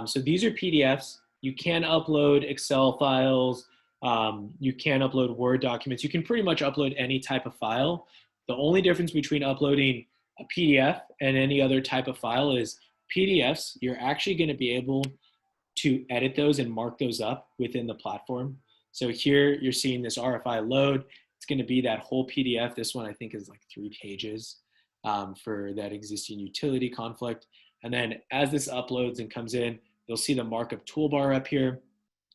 So these are PDFs. You can upload Excel files. You can upload Word documents. You can pretty much upload any type of file. The only difference between uploading a PDF and any other type of file is PDFs, you're actually going to be able to edit those and mark those up within the platform. So here you're seeing this RFI load. It's going to be that whole PDF. This one I think is like 3 pages for that existing utility conflict. And then as this uploads and comes in, you'll see the markup toolbar up here.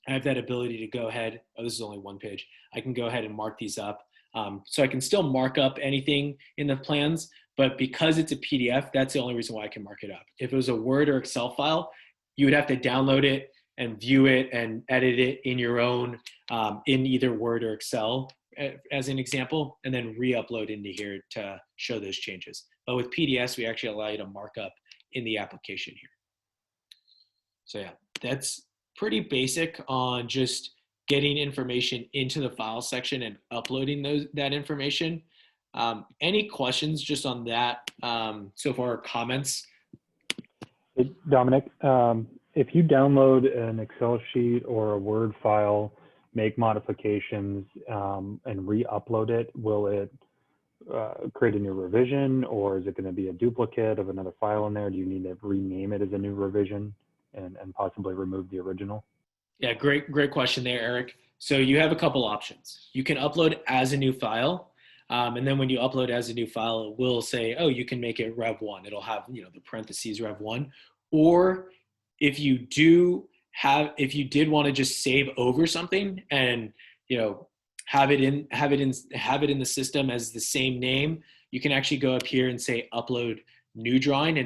I have that ability to go ahead. Oh, this is only 1 page. I can go ahead and mark these up. So I can still mark up anything in the plans, but because it's a PDF, that's the only reason why I can mark it up. If it was a Word or Excel file, you would have to download it and view it and edit it in your own, in either Word or Excel, as an example, and then re-upload into here to show those changes. But with PDFs, we actually allow you to mark up in the application here. So yeah, that's pretty basic on just getting information into the file section and uploading that information. Any questions just on that so far, comments? Hey, Dominic, if you download an Excel sheet or a Word file, make modifications and re-upload it, will it create a new revision, or is it going to be a duplicate of another file in there? Do you need to rename it as a new revision and possibly remove the original? Yeah, great question there, Eric. So you have a couple options. You can upload as a new file, and then when you upload as a new file, it will say, oh, you can make it Rev1. It'll have, the parentheses Rev1. Or if you did want to just save over something and have it in the system as the same name, you can actually go up here and say upload new drawing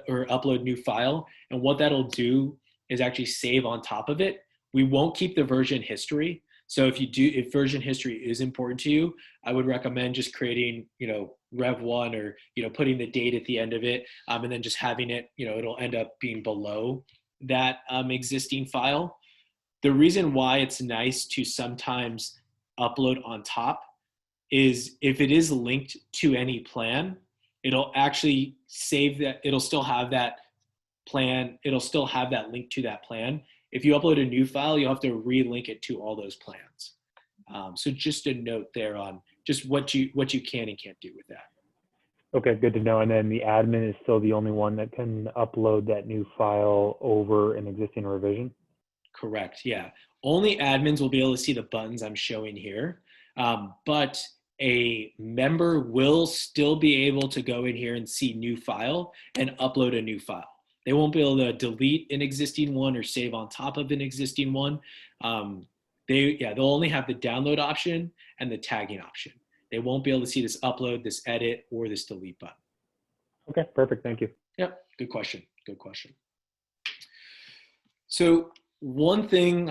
or upload new file, and what that'll do is actually save on top of it. We won't keep the version history. So if version history is important to you, I would recommend just creating, Rev1 or, putting the date at the end of it, and then just having it, it'll end up being below that existing file. The reason why it's nice to sometimes upload on top is if it is linked to any plan, it'll actually save that. It'll still have that plan. It'll still have that link to that plan. If you upload a new file, you'll have to relink it to all those plans. So just a note there on just what you can and can't do with that. Okay, good to know. And then the admin is still the only one that can upload that new file over an existing revision? Correct, yeah. Only admins will be able to see the buttons I'm showing here, but a member will still be able to go in here and see new file and upload a new file. They won't be able to delete an existing one or save on top of an existing one. They'll only have the download option and the tagging option. They won't be able to see this upload, this edit, or this delete button. Okay, perfect. Thank you. Yep, good question. So one thing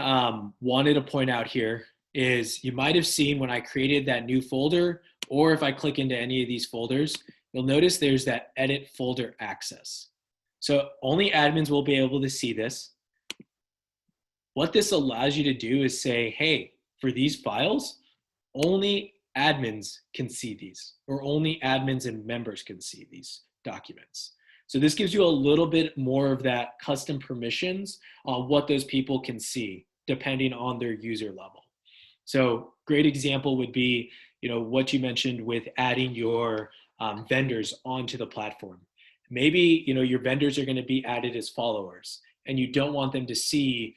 wanted to point out here is you might have seen when I created that new folder, or if I click into any of these folders, you'll notice there's that edit folder access. So only admins will be able to see this. What this allows you to do is say, hey, for these files, only admins can see these, or only admins and members can see these documents. So this gives you a little bit more of that custom permissions on what those people can see depending on their user level. So great example would be, what you mentioned with adding your vendors onto the platform. Maybe, your vendors are going to be added as followers and you don't want them to see,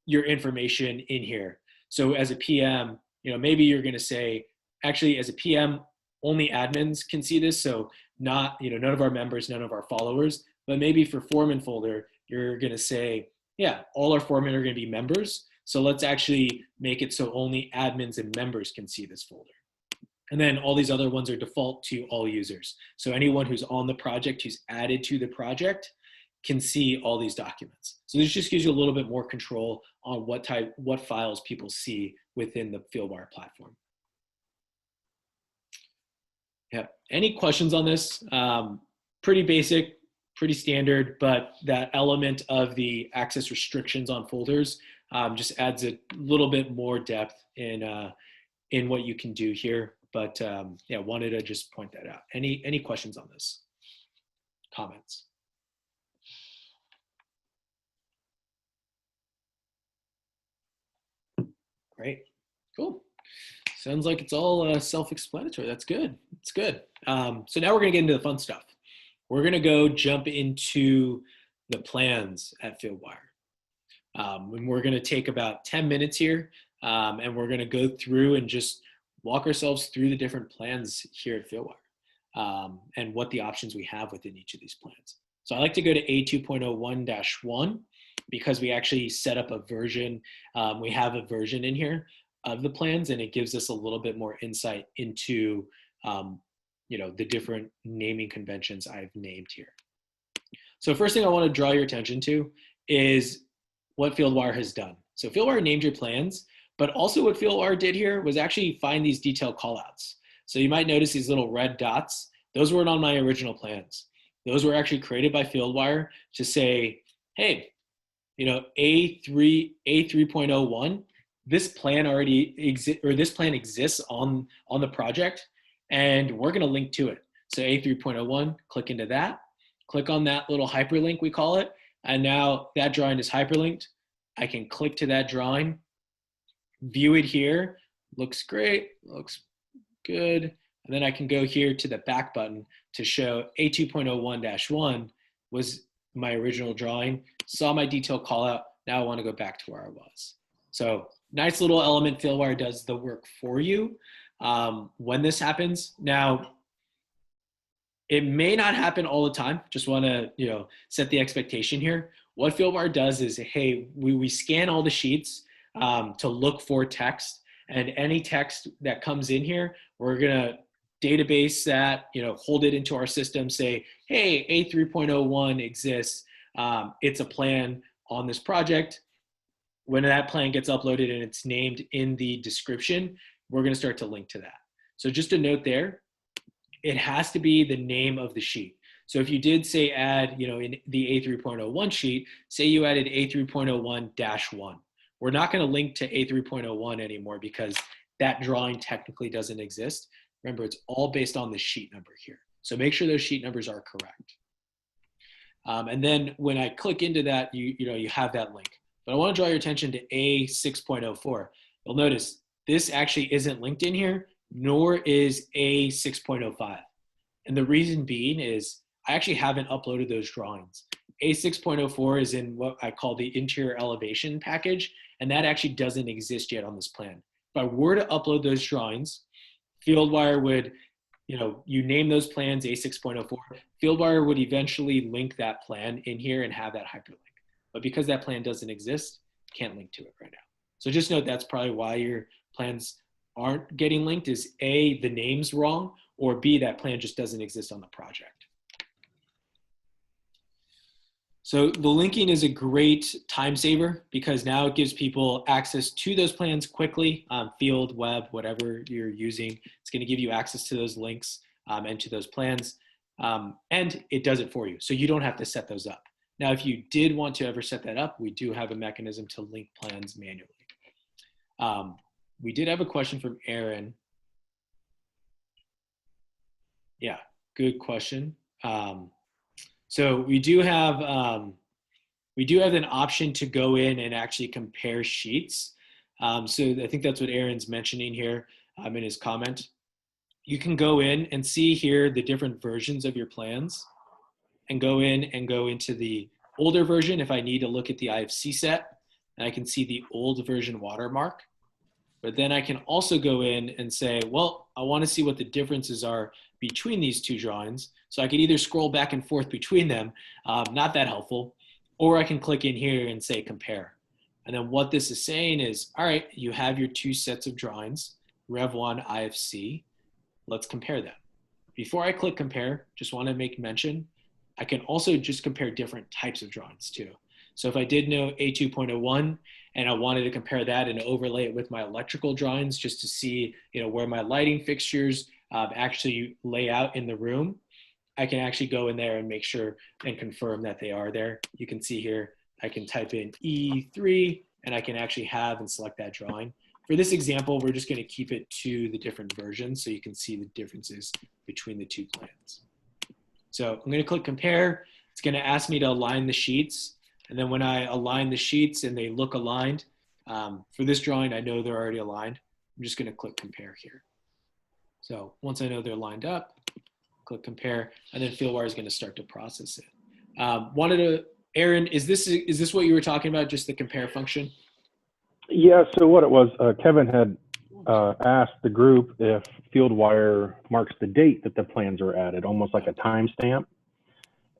your information in here. So as a PM, maybe you're going to say, actually as a PM, only admins can see this. So not, none of our members, none of our followers, but maybe for foreman folder, you're going to say, yeah, all our foremen are going to be members. So let's actually make it so only admins and members can see this folder. And then all these other ones are default to all users. So anyone who's on the project, who's added to the project, can see all these documents. So this just gives you a little bit more control on what files people see within the Fieldwire platform. Yeah, any questions on this? Pretty basic, pretty standard, but that element of the access restrictions on folders just adds a little bit more depth in what you can do here. But yeah, wanted to just point that out. Any questions on this? Comments? Great, cool. Sounds like it's all self-explanatory. That's good. It's good. So now we're going to get into the fun stuff. We're going to go jump into the plans at Fieldwire. And we're going to take about 10 minutes here, and we're going to go through and just walk ourselves through the different plans here at Fieldwire and what the options we have within each of these plans. So I like to go to A2.01-1 because we actually set up a version. We have a version in here of the plans, and it gives us a little bit more insight into the different naming conventions I've named here. So first thing I want to draw your attention to is what Fieldwire has done. So Fieldwire named your plans, but also what Fieldwire did here was actually find these detailed callouts. So you might notice these little red dots. Those weren't on my original plans. Those were actually created by Fieldwire to say, hey, A3.01, this plan already exists, or this plan exists on the project, and we're going to link to it. So A3.01, click into that, click on that little hyperlink, we call it, and now that drawing is hyperlinked. I can click to that drawing, view it here, looks great, looks good, and then I can go here to the back button to show A2.01-1 was my original drawing, saw my detail call out, now I want to go back to where I was. So nice little element. Fieldwire does the work for you when this happens. Now, it may not happen all the time. Just want to set the expectation here. What Fieldwire does is, hey, we scan all the sheets to look for text, and any text that comes in here, we're gonna database that, hold it into our system, say, hey, A3.01 exists. It's a plan on this project. When that plan gets uploaded and it's named in the description, we're going to start to link to that. So just a note there, it has to be the name of the sheet. So if you did say add, in the A3.01 sheet, say you added A3.01-1, we're not going to link to A3.01 anymore because that drawing technically doesn't exist. Remember, it's all based on the sheet number here. So make sure those sheet numbers are correct. And then when I click into that, you have that link. But I want to draw your attention to A6.04. You'll notice this actually isn't linked in here, nor is A6.05. And the reason being is I actually haven't uploaded those drawings. A6.04 is in what I call the interior elevation package, and that actually doesn't exist yet on this plan. If I were to upload those drawings, Fieldwire would, you name those plans A6.04, Fieldwire would eventually link that plan in here and have that hyperlink. But because that plan doesn't exist, can't link to it right now. So just note that's probably why your plans aren't getting linked is A, the name's wrong, or B, that plan just doesn't exist on the project. So the linking is a great time saver because now it gives people access to those plans quickly, field, web, whatever you're using. It's going to give you access to those links and to those plans, and it does it for you. So you don't have to set those up. Now, if you did want to ever set that up, we do have a mechanism to link plans manually. We did have a question from Aaron. Yeah, good question. So we do have an option to go in and actually compare sheets. So I think that's what Aaron's mentioning here in his comment. You can go in and see here the different versions of your plans and go in and go into the older version if I need to look at the IFC set, and I can see the old version watermark. But then I can also go in and say, well, I want to see what the differences are between these two drawings. So I can either scroll back and forth between them, not that helpful, or I can click in here and say compare. And then what this is saying is, all right, you have your two sets of drawings, Rev 1, IFC. Let's compare them. Before I click compare, just want to make mention, I can also just compare different types of drawings too. So if I did know A2.01 and I wanted to compare that and overlay it with my electrical drawings just to see, where my lighting fixtures actually lay out in the room, I can actually go in there and make sure and confirm that they are there. You can see here, I can type in E3 and I can actually have and select that drawing. For this example, we're just going to keep it to the different versions so you can see the differences between the two plans. So I'm going to click compare. It's going to ask me to align the sheets. And then when I align the sheets and they look aligned, for this drawing, I know they're already aligned. I'm just going to click compare here. So once I know they're lined up, click compare, and then Fieldwire is going to start to process it. Aaron, is this what you were talking about, just the compare function? Yeah, so what it was, Kevin had asked the group if Fieldwire marks the date that the plans are added, almost like a timestamp.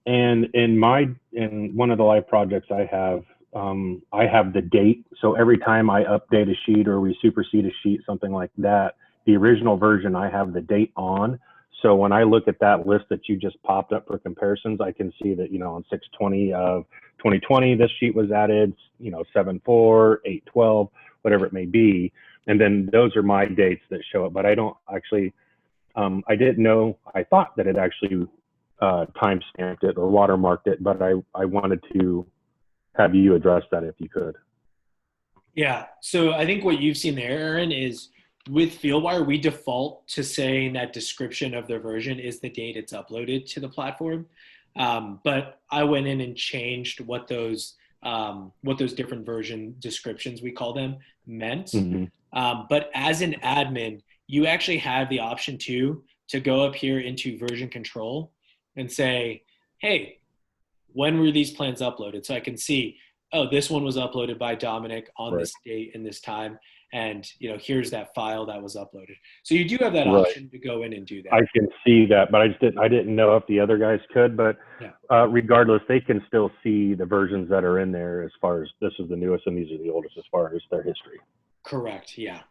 And in one of the live projects I have the date. So every time I update a sheet or we supersede a sheet, something like that, the original version, I have the date on. So when I look at that list that you just popped up for comparisons, I can see that, on 6/20 of 2020, this sheet was added, 7/4, 8/12, whatever it may be. And then those are my dates that show up, but I don't actually, I didn't know, I thought that it actually time stamped it or watermarked it, but I wanted to have you address that if you could. Yeah, so I think what you've seen there, Aaron, is with Fieldwire, we default to saying that description of the version is the date it's uploaded to the platform. But I went in and changed what those different version descriptions, we call them, meant. Mm-hmm. But as an admin, you actually have the option to go up here into version control and say, hey, when were these plans uploaded? So I can see, oh, this one was uploaded by Dominic on this date and this time. And, here's that file that was uploaded. So you do have that option to go in and do that. I can see that, but I didn't know if the other guys could, but regardless, they can still see the versions that are in there as far as this is the newest and these are the oldest as far as their history. Correct. Yeah.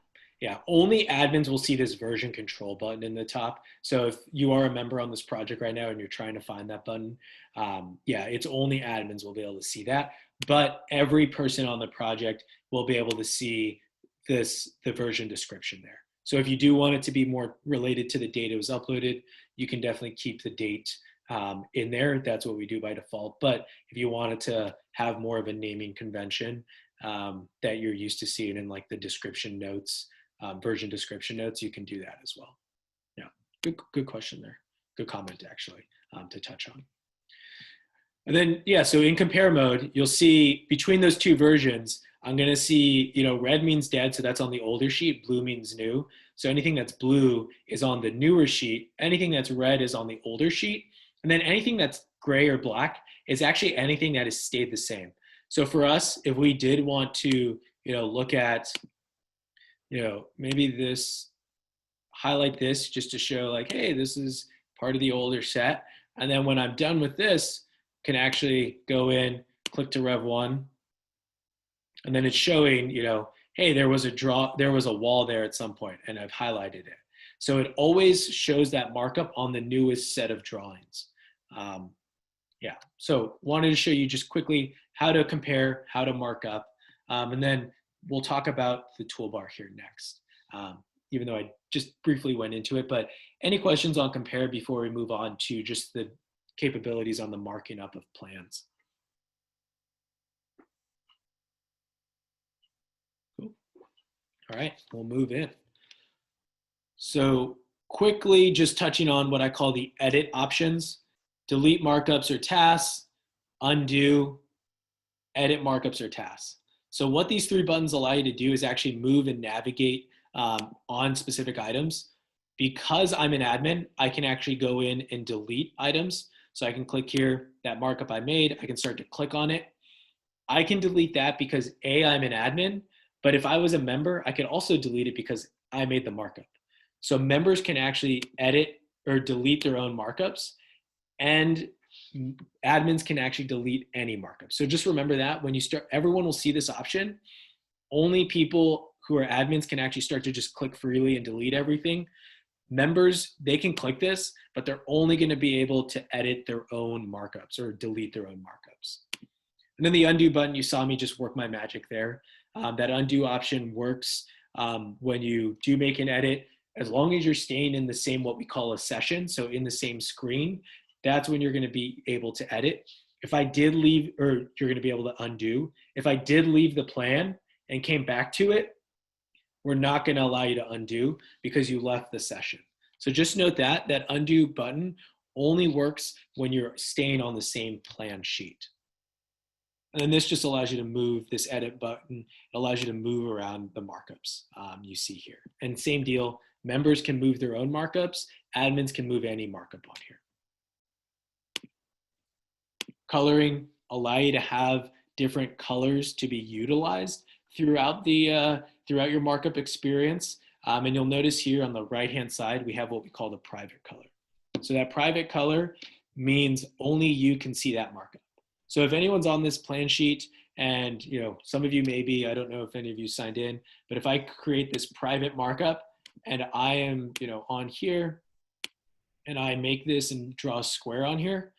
Yeah. Only admins will see this version control button in the top. So if you are a member on this project right now and you're trying to find that button, it's only admins will be able to see that. But every person on the project will be able to see the version description there. So if you do want it to be more related to the date it was uploaded, you can definitely keep the date in there. That's what we do by default. But if you wanted to have more of a naming convention that you're used to seeing in like the description notes, version description notes, you can do that as well. Yeah, good question there. Good comment actually to touch on. And then, so in compare mode, you'll see between those two versions, I'm going to see, red means dead. So that's on the older sheet. Blue means new. So anything that's blue is on the newer sheet. Anything that's red is on the older sheet. And then anything that's gray or black is actually anything that has stayed the same. So for us, if we did want to, look at, maybe highlight this just to show like, hey, this is part of the older set. And then when I'm done with this, can actually go in, click to Rev 1. And then it's showing, hey, there was a wall there at some point, and I've highlighted it. So it always shows that markup on the newest set of drawings. So wanted to show you just quickly how to compare, how to mark up, and then we'll talk about the toolbar here next, even though I just briefly went into it. But any questions on compare before we move on to just the capabilities on the marking up of plans? All right, we'll move in. So quickly, just touching on what I call the edit options. delete markups or tasks, undo, edit markups or tasks. So what these 3 buttons allow you to do is actually move and navigate on specific items. Because I'm an admin, I can actually go in and delete items. So I can click here, that markup I made, I can start to click on it. I can delete that because A, I'm an admin, but if I was a member, I could also delete it because I made the markup. So members can actually edit or delete their own markups, and admins can actually delete any markup. So just remember that when you start, everyone will see this option. Only people who are admins can actually start to just click freely and delete everything. Members, they can click this, but they're only going to be able to edit their own markups or delete their own markups. And then the undo button, you saw me just work my magic there. That undo option works when you do make an edit, as long as you're staying in the same, what we call a session, so in the same screen, that's when you're going to be able to edit. If I did leave, or you're going to be able to undo. If I did leave the plan and came back to it, we're not going to allow you to undo because you left the session. So just note that undo button only works when you're staying on the same plan sheet. And then this just allows you to move, this edit button, it allows you to move around the markups you see here. And same deal, members can move their own markups, admins can move any markup on here. Coloring, allow you to have different colors to be utilized throughout the throughout your markup experience. And you'll notice here on the right-hand side, we have what we call the private color. So that private color means only you can see that markup. So if anyone's on this plan sheet, and some of you maybe, I don't know if any of you signed in, but if I create this private markup and I am on here and I make this and draw a square on here,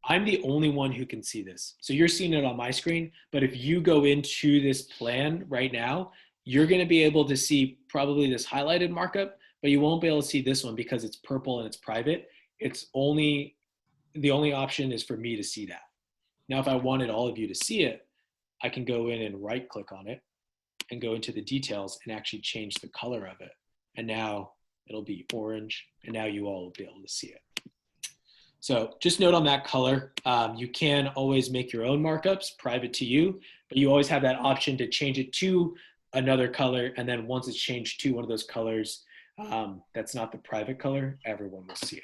I'm the only one who can see this. So you're seeing it on my screen, but if you go into this plan right now, you're gonna be able to see probably this highlighted markup, but you won't be able to see this one because it's purple and it's private. The only option is for me to see that. Now, if I wanted all of you to see it, I can go in and right click on it and go into the details and actually change the color of it. And now it'll be orange, and now you all will be able to see it. So just note on that color, you can always make your own markups private to you, but you always have that option to change it to another color. And then once it's changed to one of those colors, that's not the private color, everyone will see it.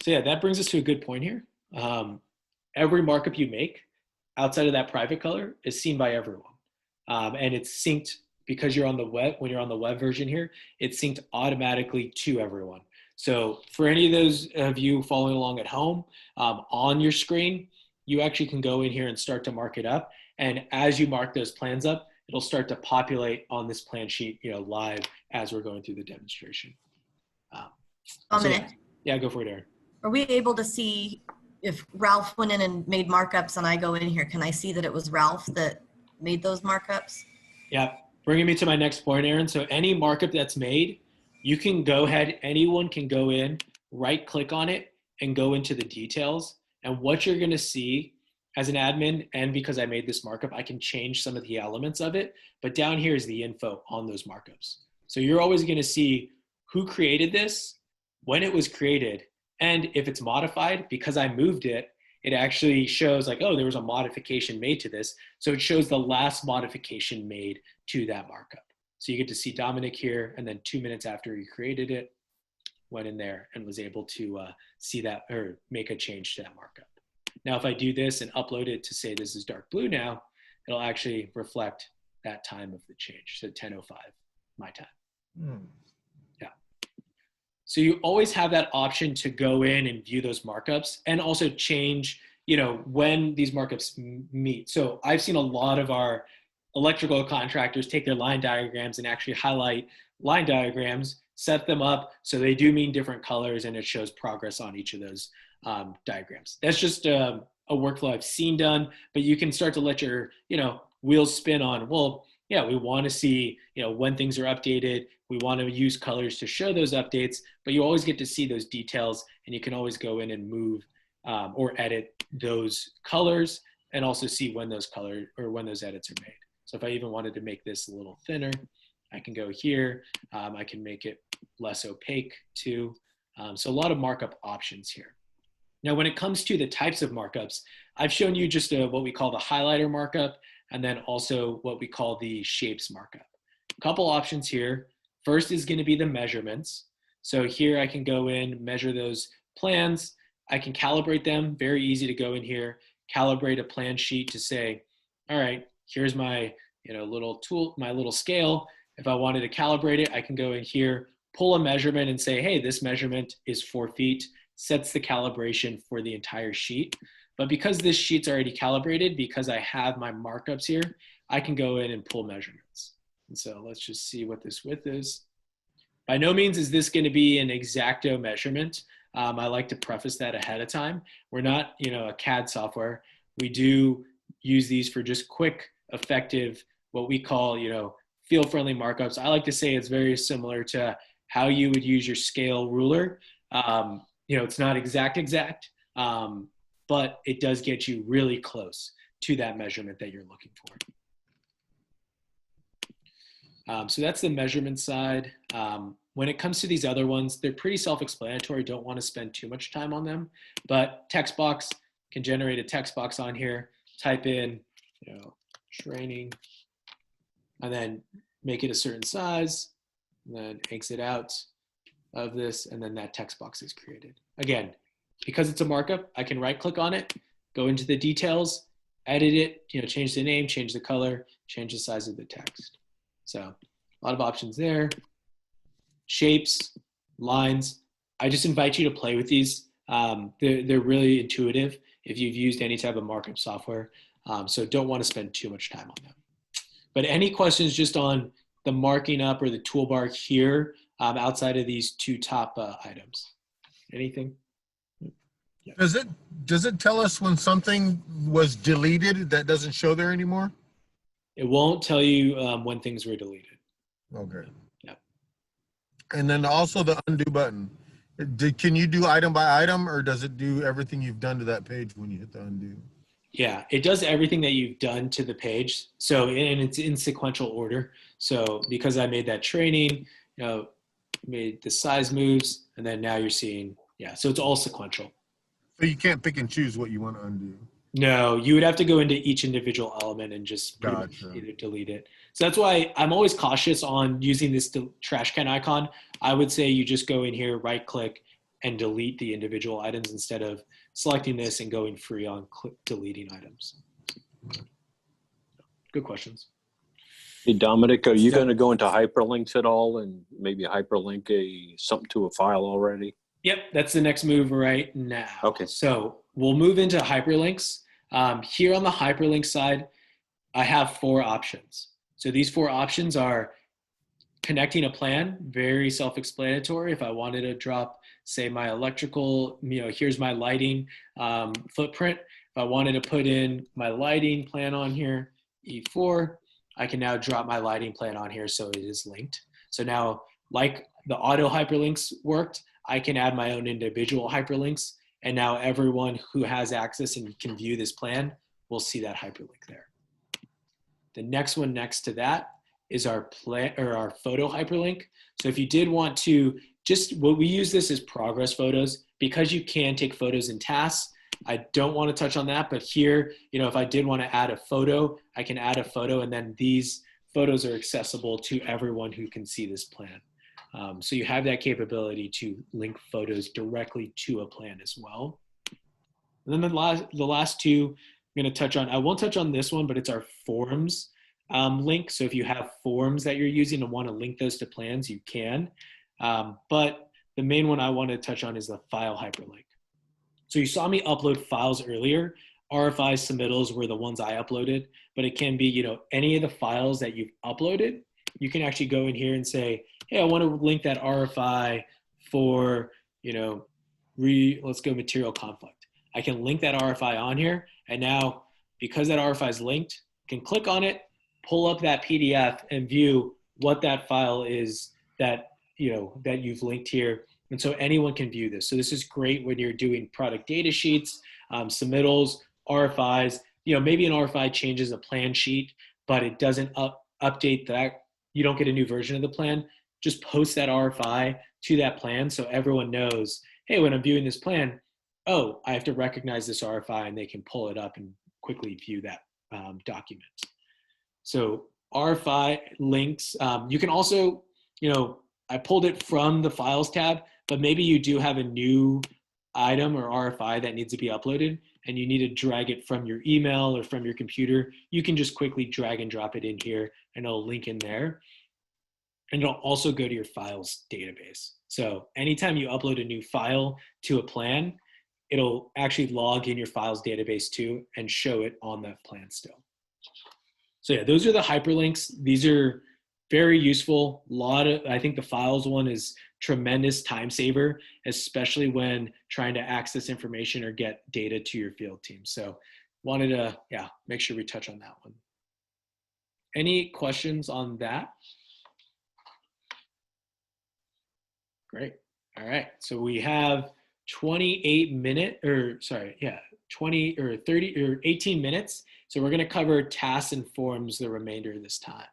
So yeah, that brings us to a good point here. Every markup you make outside of that private color is seen by everyone. And it's synced because you're on the web, when you're on the web version here, it's synced automatically to everyone. So for any of those of you following along at home, on your screen, you actually can go in here and start to mark it up. And as you mark those plans up, it'll start to populate on this plan sheet, live as we're going through the demonstration. Yeah, go for it, Aaron. Are we able to see if Ralph went in and made markups and I go in here, can I see that it was Ralph that made those markups? Yeah, bringing me to my next point, Aaron. So any markup that's made, you can go ahead, anyone can go in, right click on it and go into the details. And what you're gonna see as an admin, and because I made this markup, I can change some of the elements of it, but down here is the info on those markups. So you're always gonna see who created this, when it was created, and if it's modified, because I moved it, it actually shows like, oh, there was a modification made to this. So it shows the last modification made to that markup. So you get to see Dominic here, and then 2 minutes after he created it, went in there and was able to see that or make a change to that markup. Now, if I do this and upload it to say this is dark blue now, it'll actually reflect that time of the change. So 10:05, my time. Yeah. So you always have that option to go in and view those markups and also change, when these markups meet. So I've seen a lot of our electrical contractors take their line diagrams and actually highlight line diagrams, set them up so they do mean different colors, and it shows progress on each of those diagrams. That's just a workflow I've seen done, but you can start to let your wheels spin on, well, yeah, we want to see when things are updated. We want to use colors to show those updates, but you always get to see those details, and you can always go in and move or edit those colors, and also see when those colors or when those edits are made. So if I even wanted to make this a little thinner, I can go here. I can make it less opaque too. So a lot of markup options here. Now, when it comes to the types of markups, I've shown you just what we call the highlighter markup, and then also what we call the shapes markup. A couple options here. First is going to be the measurements. So here I can go in, measure those plans. I can calibrate them. Very easy to go in here, calibrate a plan sheet to say, all right, here's my little tool, my little scale. If I wanted to calibrate it, I can go in here, pull a measurement and say, hey, this measurement is 4 feet, sets the calibration for the entire sheet. But because this sheet's already calibrated, because I have my markups here, I can go in and pull measurements. And so let's just see what this width is. By no means is this going to be an exacto measurement. I like to preface that ahead of time. We're not, a CAD software. We do use these for just quick, effective, what we call, field-friendly markups. I like to say it's very similar to how you would use your scale ruler. It's not exact, but it does get you really close to that measurement that you're looking for. So that's the measurement side. When it comes to these other ones, they're pretty self-explanatory. Don't want to spend too much time on them, but text box, can generate a text box on here, type in, training, and then make it a certain size, and then exit out of this, and then that text box is created. Again, because it's a markup, I can right click on it, go into the details, edit it, change the name, change the color, change the size of the text. So a lot of options there. Shapes, lines. I just invite you to play with these. They're really intuitive if you've used any type of markup software. So don't want to spend too much time on them. But any questions just on the marking up or the toolbar here outside of these two top items? Anything? Yeah. Does it tell us when something was deleted that doesn't show there anymore? It won't tell you when things were deleted. Okay. Yeah. And then also the undo button. Can you do item by item, or does it do everything you've done to that page when you hit the undo? Yeah, it does everything that you've done to the page. So, and it's in sequential order. So because I made that training, made the size moves, and then now you're seeing, so it's all sequential. So you can't pick and choose what you want to undo. No, you would have to go into each individual element and just either delete it. So that's why I'm always cautious on using this trash can icon. I would say you just go in here, right click, and delete the individual items instead of selecting this and going free on deleting items. Good questions. Hey, Dominic, are you going to go into hyperlinks at all and maybe hyperlink something to a file already? Yep, that's the next move right now. Okay. So we'll move into hyperlinks. Here on the hyperlink side, I have 4 options. So these 4 options are connecting a plan, very self-explanatory. If I wanted to drop, say, my electrical, here's my lighting footprint. If I wanted to put in my lighting plan on here, E4, I can now drop my lighting plan on here so it is linked. So now, like the auto hyperlinks worked, I can add my own individual hyperlinks, and now everyone who has access and can view this plan will see that hyperlink there. The next one next to that is our photo hyperlink. So if you did want to, we use this as progress photos because you can take photos in tasks. I don't want to touch on that, but here, if I did want to add a photo, I can add a photo, and then these photos are accessible to everyone who can see this plan. So you have that capability to link photos directly to a plan as well. And then the last 2 I'm going to touch on. I won't touch on this one, but it's our forms link. So if you have forms that you're using and want to link those to plans, you can. But the main one I want to touch on is the file hyperlink. So you saw me upload files earlier. RFI submittals were the ones I uploaded, but it can be, any of the files that you've uploaded. You can actually go in here and say, hey, I want to link that RFI for, let's go material conflict. I can link that RFI on here. And now, because that RFI is linked, I can click on it, pull up that PDF and view what that file is that you've linked here. And so anyone can view this. So this is great when you're doing product data sheets, submittals, RFIs. Maybe an RFI changes a plan sheet, but it doesn't update that. You don't get a new version of the plan. Just post that RFI to that plan, so everyone knows, hey, when I'm viewing this plan, oh, I have to recognize this RFI, and they can pull it up and quickly view that document. So RFI links, you can also, I pulled it from the Files tab, but maybe you do have a new item or RFI that needs to be uploaded, and you need to drag it from your email or from your computer. You can just quickly drag and drop it in here, and it'll link in there. And it'll also go to your files database. So anytime you upload a new file to a plan, it'll actually log in your files database too and show it on that plan still. So yeah, those are the hyperlinks. These are very useful. I think the files one is tremendous time saver, especially when trying to access information or get data to your field team. So wanted to, make sure we touch on that one. Any questions on that? Great. All right. So we have 18 minutes. So we're going to cover tasks and forms the remainder of this time.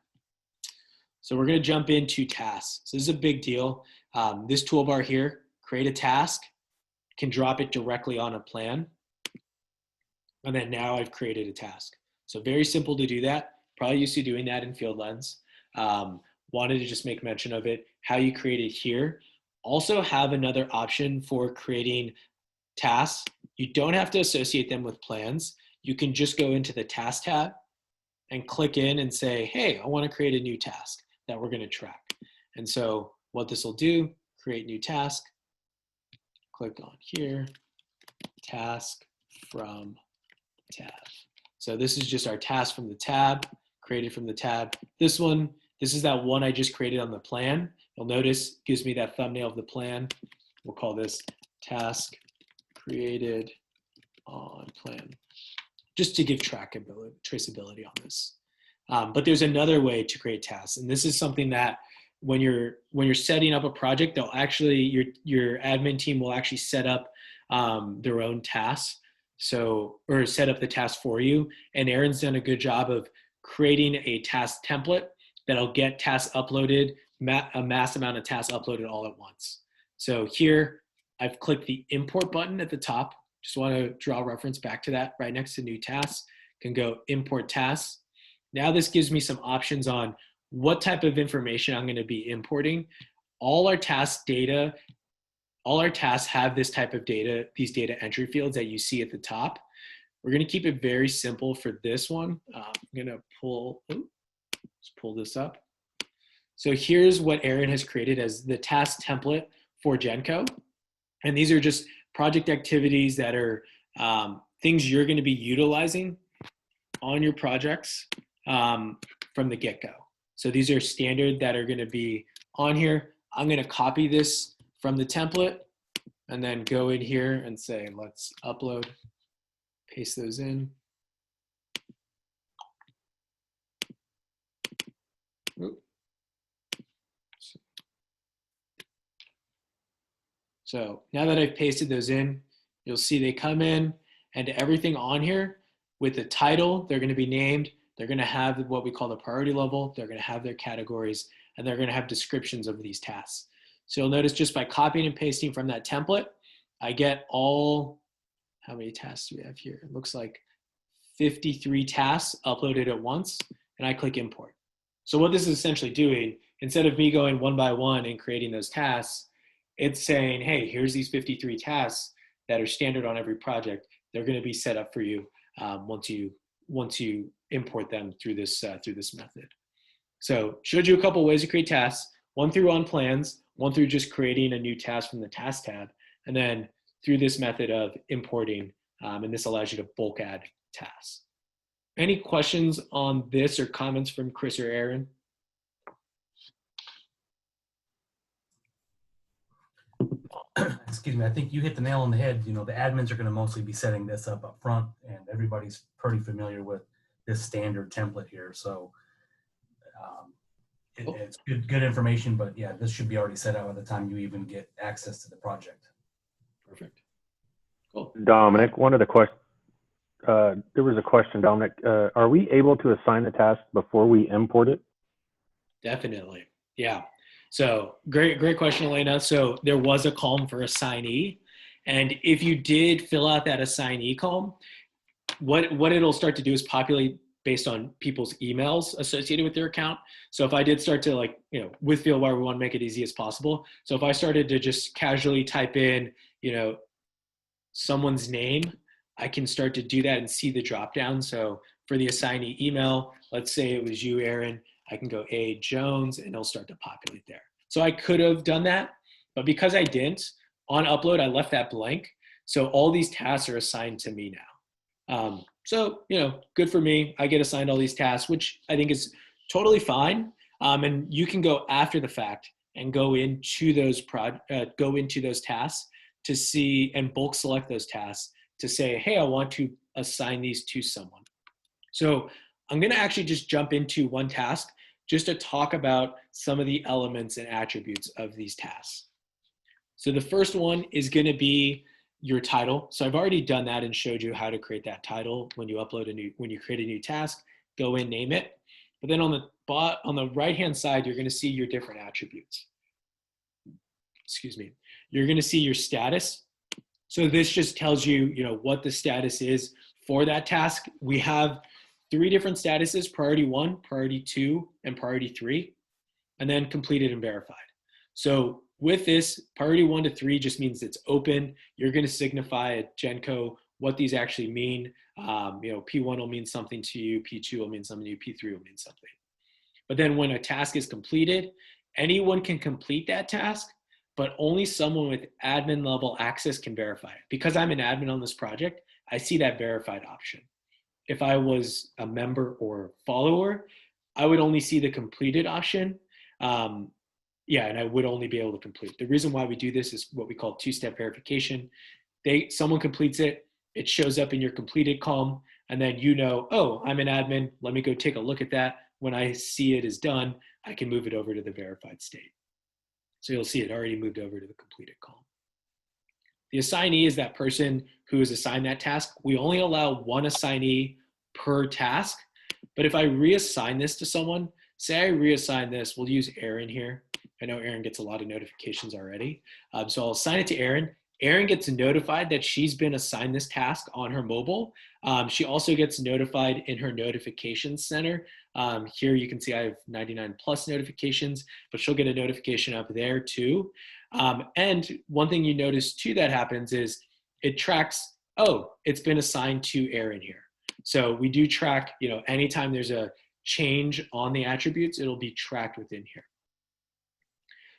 So we're going to jump into tasks. So this is a big deal. This toolbar here, create a task, can drop it directly on a plan. And then now I've created a task. So very simple to do that. Probably used to doing that in FieldLens. Wanted to just make mention of it, how you create it here. Also have another option for creating tasks. You don't have to associate them with plans. You can just go into the task tab and click in and say, hey, I want to create a new task that we're going to track. And so what this will do, create new task, click on here, task from tab. So this is just our task from the tab, created from the tab. This is that one I just created on the plan. You'll notice gives me that thumbnail of the plan. We'll call this task created on plan, just to give traceability on this. But there's another way to create tasks, and this is something that when you're setting up a project, they'll actually your admin team will actually set up their own tasks, or set up the task for you. And Aaron's done a good job of creating a task template that'll get tasks uploaded, a mass amount of tasks uploaded all at once. So here I've clicked the import button at the top. Just want to draw reference back to that right next to new tasks. Can go import tasks. Now this gives me some options on what type of information I'm going to be importing. All our tasks have this type of data, these data entry fields that you see at the top. We're going to keep it very simple for this one. I'm going to let's pull this up. So here's what Aaron has created as the task template for Jenco. And these are just project activities that are things you're going to be utilizing on your projects from the get-go. So these are standard that are going to be on here. I'm going to copy this from the template and then go in here and say, let's upload, paste those in. So now that I've pasted those in, you'll see they come in, and everything on here with the title, they're going to be named. They're going to have what we call the priority level. They're going to have their categories, and they're going to have descriptions of these tasks. So you'll notice just by copying and pasting from that template, I get how many tasks do we have here? It looks like 53 tasks uploaded at once, and I click import. So what this is essentially doing, instead of me going one by one and creating those tasks, it's saying, hey, here's these 53 tasks that are standard on every project. They're going to be set up for you once you import them through this method. So showed you a couple ways to create tasks, one through on plans, one through just creating a new task from the task tab, and then through this method of importing, and this allows you to bulk add tasks. Any questions on this or comments from Chris or Aaron? Excuse me, I think you hit the nail on the head. The admins are going to mostly be setting this up front, and everybody's pretty familiar with this standard template here. So it's good information, but yeah, this should be already set out by the time you even get access to the project. Perfect. Cool. Dominic, there was a question, Dominic. Are we able to assign the task before we import it? Definitely. Yeah. So great question, Elena. So there was a column for assignee. And if you did fill out that assignee column, what it'll start to do is populate based on people's emails associated with their account. So if I did start to, like, with Fieldwire, we want to make it easy as possible. So if I started to just casually type in, someone's name, I can start to do that and see the drop down. So for the assignee email, let's say it was you, Aaron, I can go A Jones and it'll start to populate there. So I could have done that, but because I didn't, on upload, I left that blank. So all these tasks are assigned to me now. So, good for me. I get assigned all these tasks, which I think is totally fine. And you can go after the fact and go into those tasks to see and bulk select those tasks to say, hey, I want to assign these to someone. So I'm going to actually just jump into one task just to talk about some of the elements and attributes of these tasks. So the first one is going to be your title. So I've already done that and showed you how to create that title when you create a new task, go in, name it. But then on the right-hand side, you're going to see your different attributes. Excuse me. You're going to see your status. So this just tells you, what the status is for that task. We have 3 different statuses: priority 1, priority 2, and priority 3, and then completed and verified. So with this, priority 1 to 3 just means it's open. You're going to signify at Jenco what these actually mean. P1 will mean something to you, P2 will mean something to you, P3 will mean something. But then when a task is completed, anyone can complete that task, but only someone with admin level access can verify it. Because I'm an admin on this project, I see that verified option. If I was a member or follower, I would only see the completed option. And I would only be able to complete. The reason why we do this is what we call two-step verification. Someone completes it, it shows up in your completed column, and then oh, I'm an admin, let me go take a look at that. When I see it is done, I can move it over to the verified state. So you'll see it already moved over to the completed column. The assignee is that person who is assigned that task. We only allow one assignee per task, but if I reassign this to someone, say I reassign this, we'll use Aaron here. I know Aaron gets a lot of notifications already. So I'll assign it to Aaron. Aaron gets notified that she's been assigned this task on her mobile. She also gets notified in her notifications center. Here you can see I have 99 plus notifications, but she'll get a notification up there too. And one thing you notice too that happens is it tracks, oh, it's been assigned to Aaron here. So we do track, anytime there's a change on the attributes, it'll be tracked within here.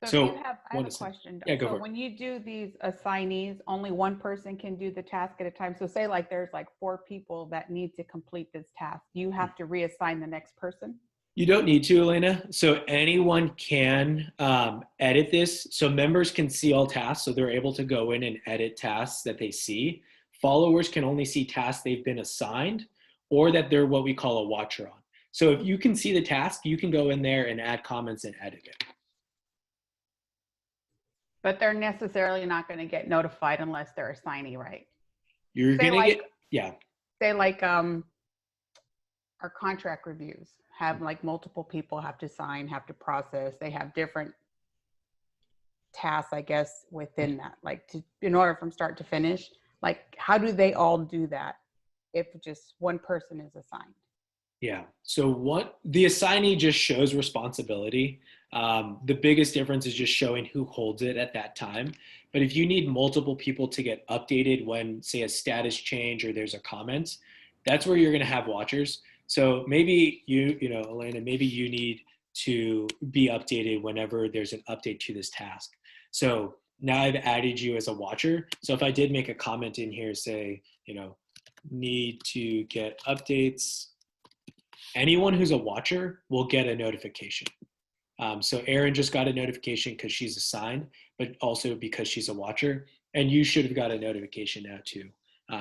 So I have a question. Yeah, go for so it. When you do these assignees, only one person can do the task at a time. So say there's 4 people that need to complete this task. You have to reassign the next person? You don't need to, Elena. So anyone can edit this. So members can see all tasks. So they're able to go in and edit tasks that they see. Followers can only see tasks they've been assigned or that they're what we call a watcher on. So if you can see the task, you can go in there and add comments and edit it. But they're necessarily not going to get notified unless they're assignee, right? You're going to get, yeah. Say our contract reviews have multiple people have to sign, have to process. They have different tasks, I guess, within that, in order from start to finish. How do they all do that if just one person is assigned? Yeah. So the assignee just shows responsibility. The biggest difference is just showing who holds it at that time. But if you need multiple people to get updated when, say, a status change or there's a comment, that's where you're going to have watchers. So maybe Elena, maybe you need to be updated whenever there's an update to this task. So now I've added you as a watcher. So if I did make a comment in here, say, need to get updates, anyone who's a watcher will get a notification. So Erin just got a notification because she's assigned, but also because she's a watcher. And you should have got a notification now too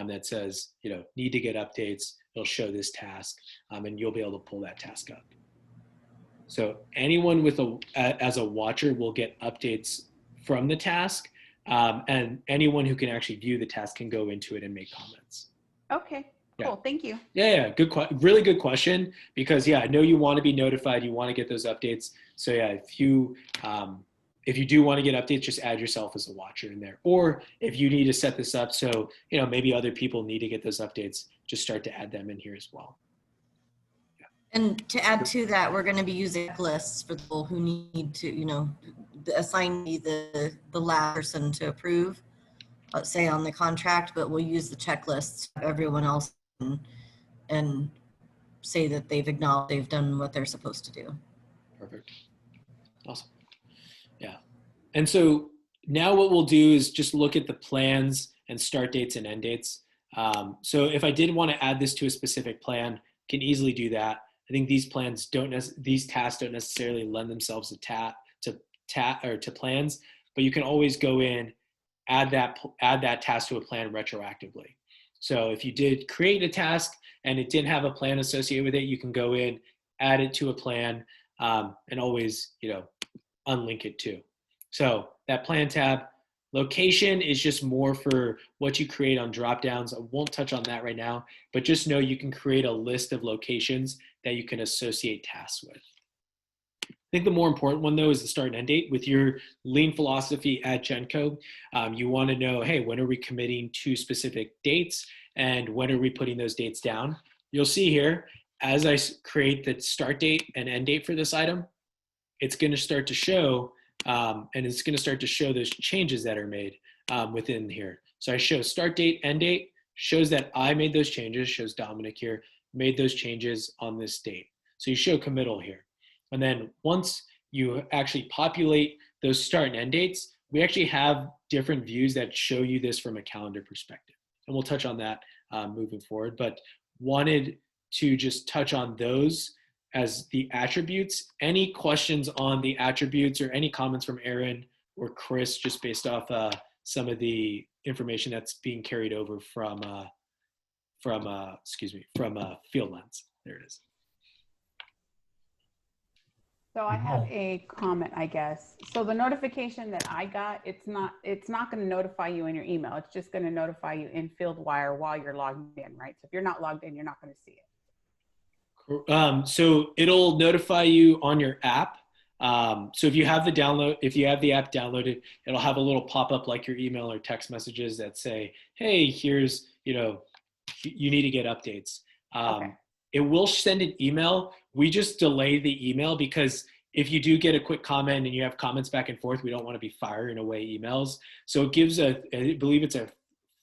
that says, need to get updates. It'll show this task, and you'll be able to pull that task up. So anyone as a watcher will get updates from the task, and anyone who can actually view the task can go into it and make comments. Okay, Cool. Thank you. Yeah. Really good question, because I know you want to be notified. You want to get those updates. So if you do want to get updates, just add yourself as a watcher in there. Or if you need to set this up so, maybe other people need to get those updates, just start to add them in here as well. And to add to that, we're going to be using lists for people who need to, assign the last person to approve, let's say on the contract, but we'll use the checklists of everyone else and say that they've acknowledged they've done what they're supposed to do. Perfect. Awesome. Yeah. And so now what we'll do is just look at the plans and start dates and end dates. So if I did want to add this to a specific plan, can easily do that. I think these tasks don't necessarily lend themselves to plans, but you can always go in, add that task to a plan retroactively. So if you did create a task and it didn't have a plan associated with it, you can go in, add it to a plan, and always, unlink it too. So that plan tab, location is just more for what you create on drop downs. I won't touch on that right now, but just know you can create a list of locations that you can associate tasks with. I think the more important one though is the start and end date. With your lean philosophy at Jenco, you want to know, hey, when are we committing to specific dates and when are we putting those dates down? You'll see here, as I create the start date and end date for this item, it's going to start to show, and it's going to start to show those changes that are made within here. So I show start date, end date, shows that I made those changes, shows Dominic here, made those changes on this date. So you show committal here. And then once you actually populate those start and end dates, we actually have different views that show you this from a calendar perspective. And we'll touch on that moving forward, but wanted to just touch on those as the attributes. Any questions on the attributes or any comments from Aaron or Chris, just based off some of the information that's being carried over from Fieldlens. There it is. So I have a comment, I guess. So the notification that I got, it's not going to notify you in your email. It's just going to notify you in Fieldwire while you're logged in, right? So if you're not logged in, you're not going to see it. So it'll notify you on your app. So if you have the app downloaded, it'll have a little pop-up like your email or text messages that say, hey, here's, you need to get updates. Okay. It will send an email. We just delay the email because if you do get a quick comment and you have comments back and forth, we don't want to be firing away emails. So it gives I believe it's a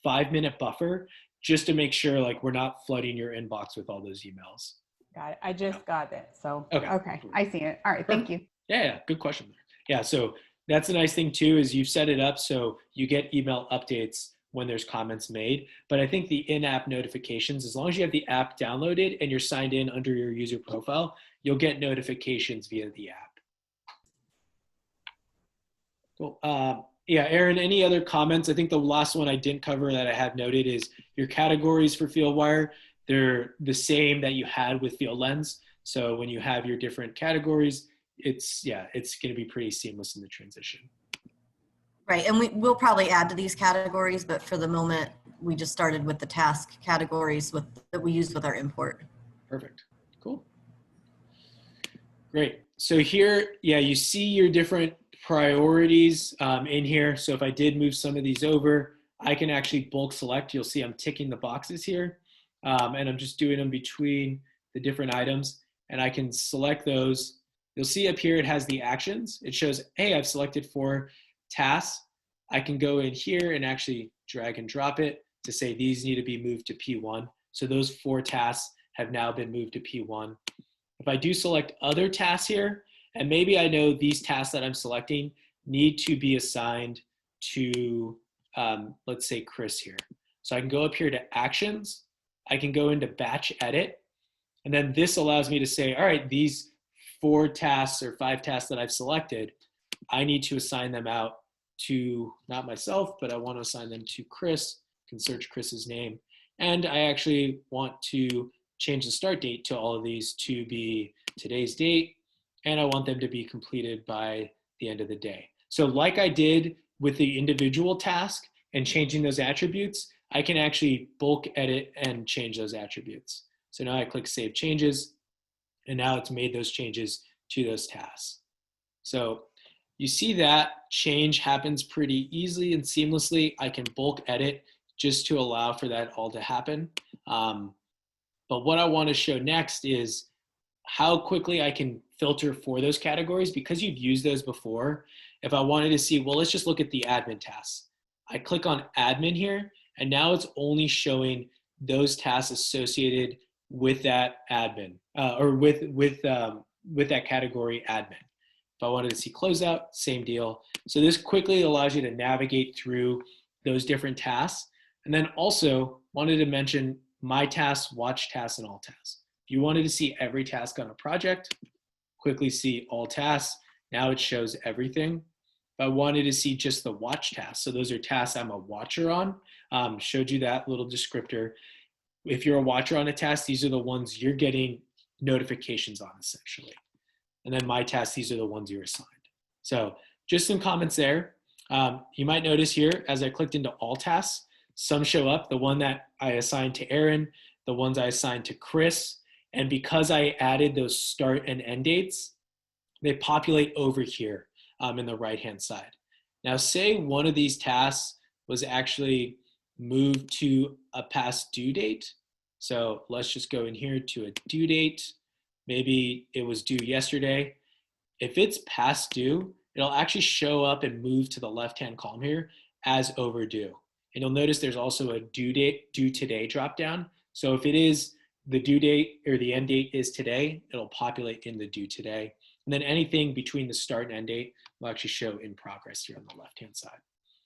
5-minute buffer just to make sure like we're not flooding your inbox with all those emails. Got it. I just got it. So, okay. I see it. All right. Thank you. Yeah. Good question. Yeah. So that's a nice thing too, is you've set it up so you get email updates when there's comments made. But I think the in-app notifications, as long as you have the app downloaded and you're signed in under your user profile, you'll get notifications via the app. Cool. Yeah, Aaron, any other comments? I think the last one I didn't cover that I had noted is your categories for Fieldwire. They're the same that you had with Fieldlens. So when you have your different categories, it's going to be pretty seamless in the transition. Right, and we'll probably add to these categories, but for the moment, we just started with the task categories that we use with our import. Perfect, cool. Great, so here, you see your different priorities in here. So if I did move some of these over, I can actually bulk select. You'll see I'm ticking the boxes here, and I'm just doing them between the different items, and I can select those. You'll see up here it has the actions. It shows, hey, I've selected 4 tasks. I can go in here and actually drag and drop it to say these need to be moved to P1. So those 4 tasks have now been moved to P1. If I do select other tasks here, and maybe I know these tasks that I'm selecting need to be assigned to, let's say Chris here. So I can go up here to actions. I can go into batch edit. And then this allows me to say, all right, these 4 tasks or 5 tasks that I've selected, I need to assign them out to not myself, but I want to assign them to Chris. I can search Chris's name. And I actually want to change the start date to all of these to be today's date. And I want them to be completed by the end of the day. So like I did with the individual task and changing those attributes, I can actually bulk edit and change those attributes. So now I click Save Changes, and now it's made those changes to those tasks. So you see that change happens pretty easily and seamlessly. I can bulk edit just to allow for that all to happen. But what I want to show next is how quickly I can filter for those categories. Because you've used those before, if I wanted to see, well, let's just look at the admin tasks. I click on admin here, and now it's only showing those tasks associated with that admin, or with that category admin. If I wanted to see closeout, same deal. So this quickly allows you to navigate through those different tasks. And then also wanted to mention my tasks, watch tasks, and all tasks. If you wanted to see every task on a project, quickly see all tasks. Now it shows everything. If I wanted to see just the watch tasks, so those are tasks I'm a watcher on, showed you that little descriptor. If you're a watcher on a task, these are the ones you're getting notifications on, essentially. And then my tasks, these are the ones you're assigned. So just some comments there. You might notice here, as I clicked into all tasks, some show up, the one that I assigned to Aaron, the ones I assigned to Chris. And because I added those start and end dates, they populate over here in the right-hand side. Now, say one of these tasks was actually moved to a past due date. So let's just go in here to a due date. Maybe it was due yesterday. If it's past due, it'll actually show up and move to the left-hand column here as overdue. And you'll notice there's also a due date, due today dropdown. So if it is the due date or the end date is today, it'll populate in the due today. And then anything between the start and end date will actually show in progress here on the left-hand side.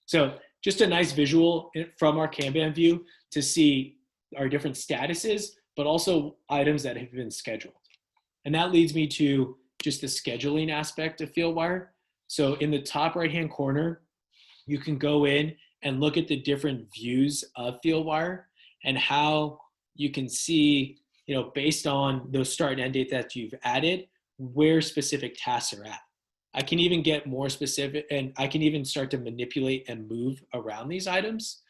So just a nice visual from our Kanban view to see our different statuses, but also items that have been scheduled. And that leads me to just the scheduling aspect of Fieldwire. So in the top right-hand corner, you can go in and look at the different views of Fieldwire and how you can see, based on those start and end date that you've added, where specific tasks are at. I can even get more specific, and I can even start to manipulate and move around these items.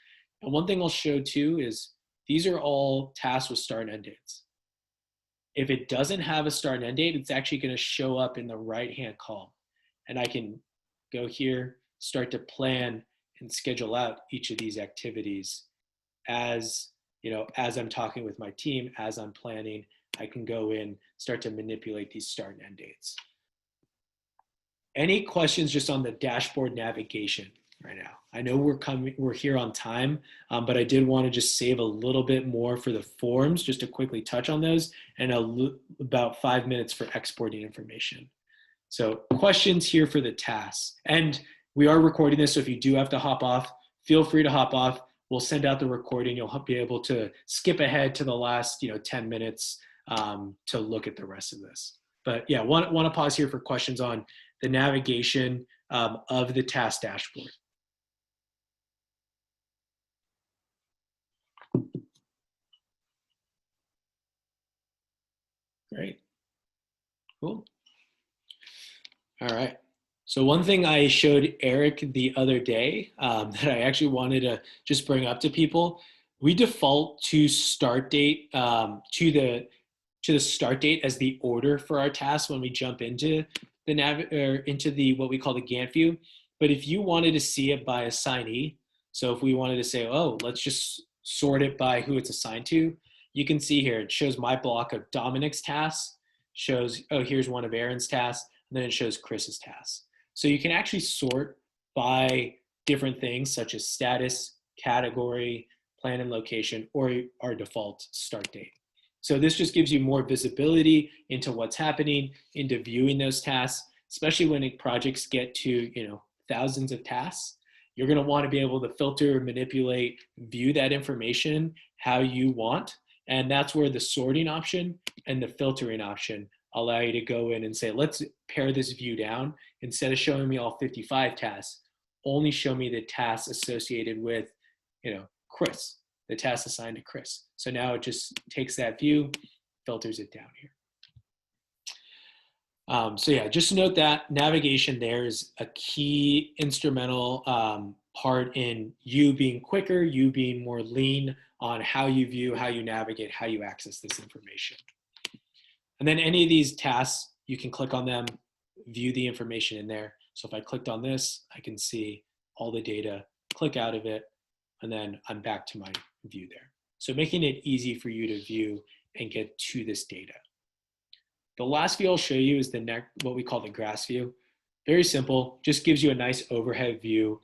And one thing I'll show too is these are all tasks with start and end dates. If it doesn't have a start and end date, it's actually going to show up in the right-hand column. And I can go here, start to plan and schedule out each of these activities as I'm talking with my team, as I'm planning. I can go in, start to manipulate these start and end dates. Any questions just on the dashboard navigation right now? I know we're here on time, but I did want to just save a little bit more for the forms, just to quickly touch on those, and about 5 minutes for exporting information. So questions here for the tasks. And we are recording this, so if you do have to hop off, feel free to hop off. We'll send out the recording. You'll be able to skip ahead to the last 10 minutes to look at the rest of this. But yeah, want to pause here for questions on the navigation of the task dashboard. Great, cool. All right. So one thing I showed Eric the other day that I actually wanted to just bring up to people, we default to start date, to the start date as the order for our tasks when we jump into the what we call the Gantt view. But if you wanted to see it by assignee, so if we wanted to say, oh, let's just sort it by who it's assigned to, you can see here, it shows my block of Dominic's tasks, shows, oh, here's one of Aaron's tasks, and then it shows Chris's tasks. So you can actually sort by different things such as status, category, plan and location, or our default start date. So this just gives you more visibility into what's happening, into viewing those tasks, especially when projects get to thousands of tasks. You're going to want to be able to filter, manipulate, view that information how you want. And that's where the sorting option and the filtering option allow you to go in and say, let's pare this view down. Instead of showing me all 55 tasks, only show me the tasks associated with, Chris, the task assigned to Chris. So now it just takes that view, filters it down here. So yeah, just note that navigation there is a key instrumental part in you being quicker, you being more lean on how you view, how you navigate, how you access this information. And then any of these tasks, you can click on them, view the information in there. So if I clicked on this, I can see all the data, click out of it, and then I'm back to my view there. So making it easy for you to view and get to this data. The last view I'll show you is what we call the grass view. Very simple, just gives you a nice overhead view,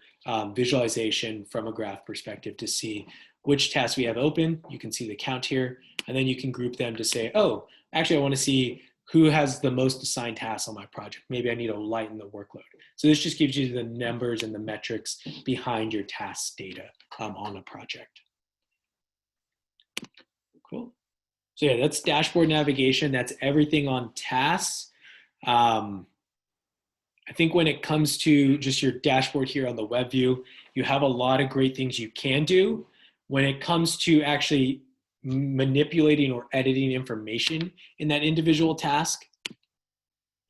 visualization from a graph perspective to see which tasks we have open. You can see the count here, and then you can group them to say, oh, actually I want to see who has the most assigned tasks on my project. Maybe I need to lighten the workload. So this just gives you the numbers and the metrics behind your task data on a project. Cool. So yeah, that's dashboard navigation. That's everything on tasks. I think when it comes to just your dashboard here on the web view, you have a lot of great things you can do. When it comes to actually manipulating or editing information in that individual task,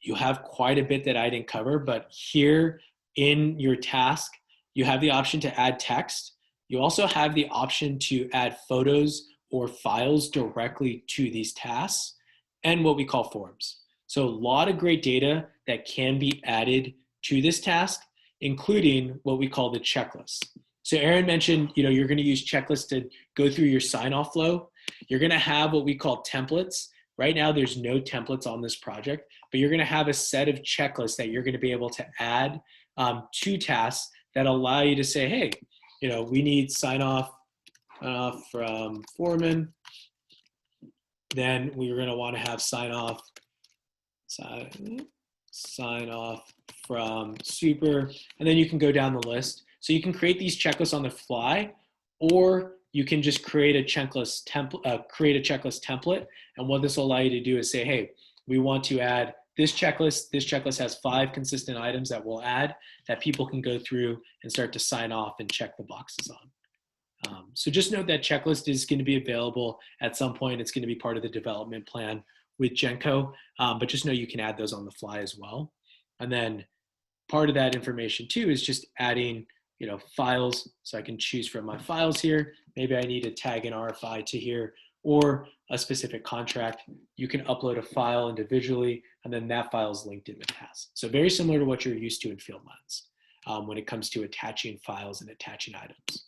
you have quite a bit that I didn't cover, but here in your task, you have the option to add text. You also have the option to add photos or files directly to these tasks and what we call forms. So a lot of great data that can be added to this task, including what we call the checklist. So Aaron mentioned, you're going to use checklists to go through your sign-off flow. You're going to have what we call templates. Right now, there's no templates on this project, but you're going to have a set of checklists that you're going to be able to add to tasks that allow you to say, hey, we need sign-off from foreman. Then we're going to want to have sign off from super, and then you can go down the list. So you can create these checklists on the fly, or you can just create a checklist template. And what this will allow you to do is say, hey, we want to add this checklist. This checklist has 5 consistent items that we'll add that people can go through and start to sign off and check the boxes on. So just note that checklist is going to be available at some point. It's going to be part of the development plan with Jenco, but just know you can add those on the fly as well. And then part of that information too is just adding, files. So I can choose from my files here. Maybe I need to tag an RFI to here or a specific contract. You can upload a file individually, and then that file is linked in the task. So very similar to what you're used to in Fieldlines when it comes to attaching files and attaching items.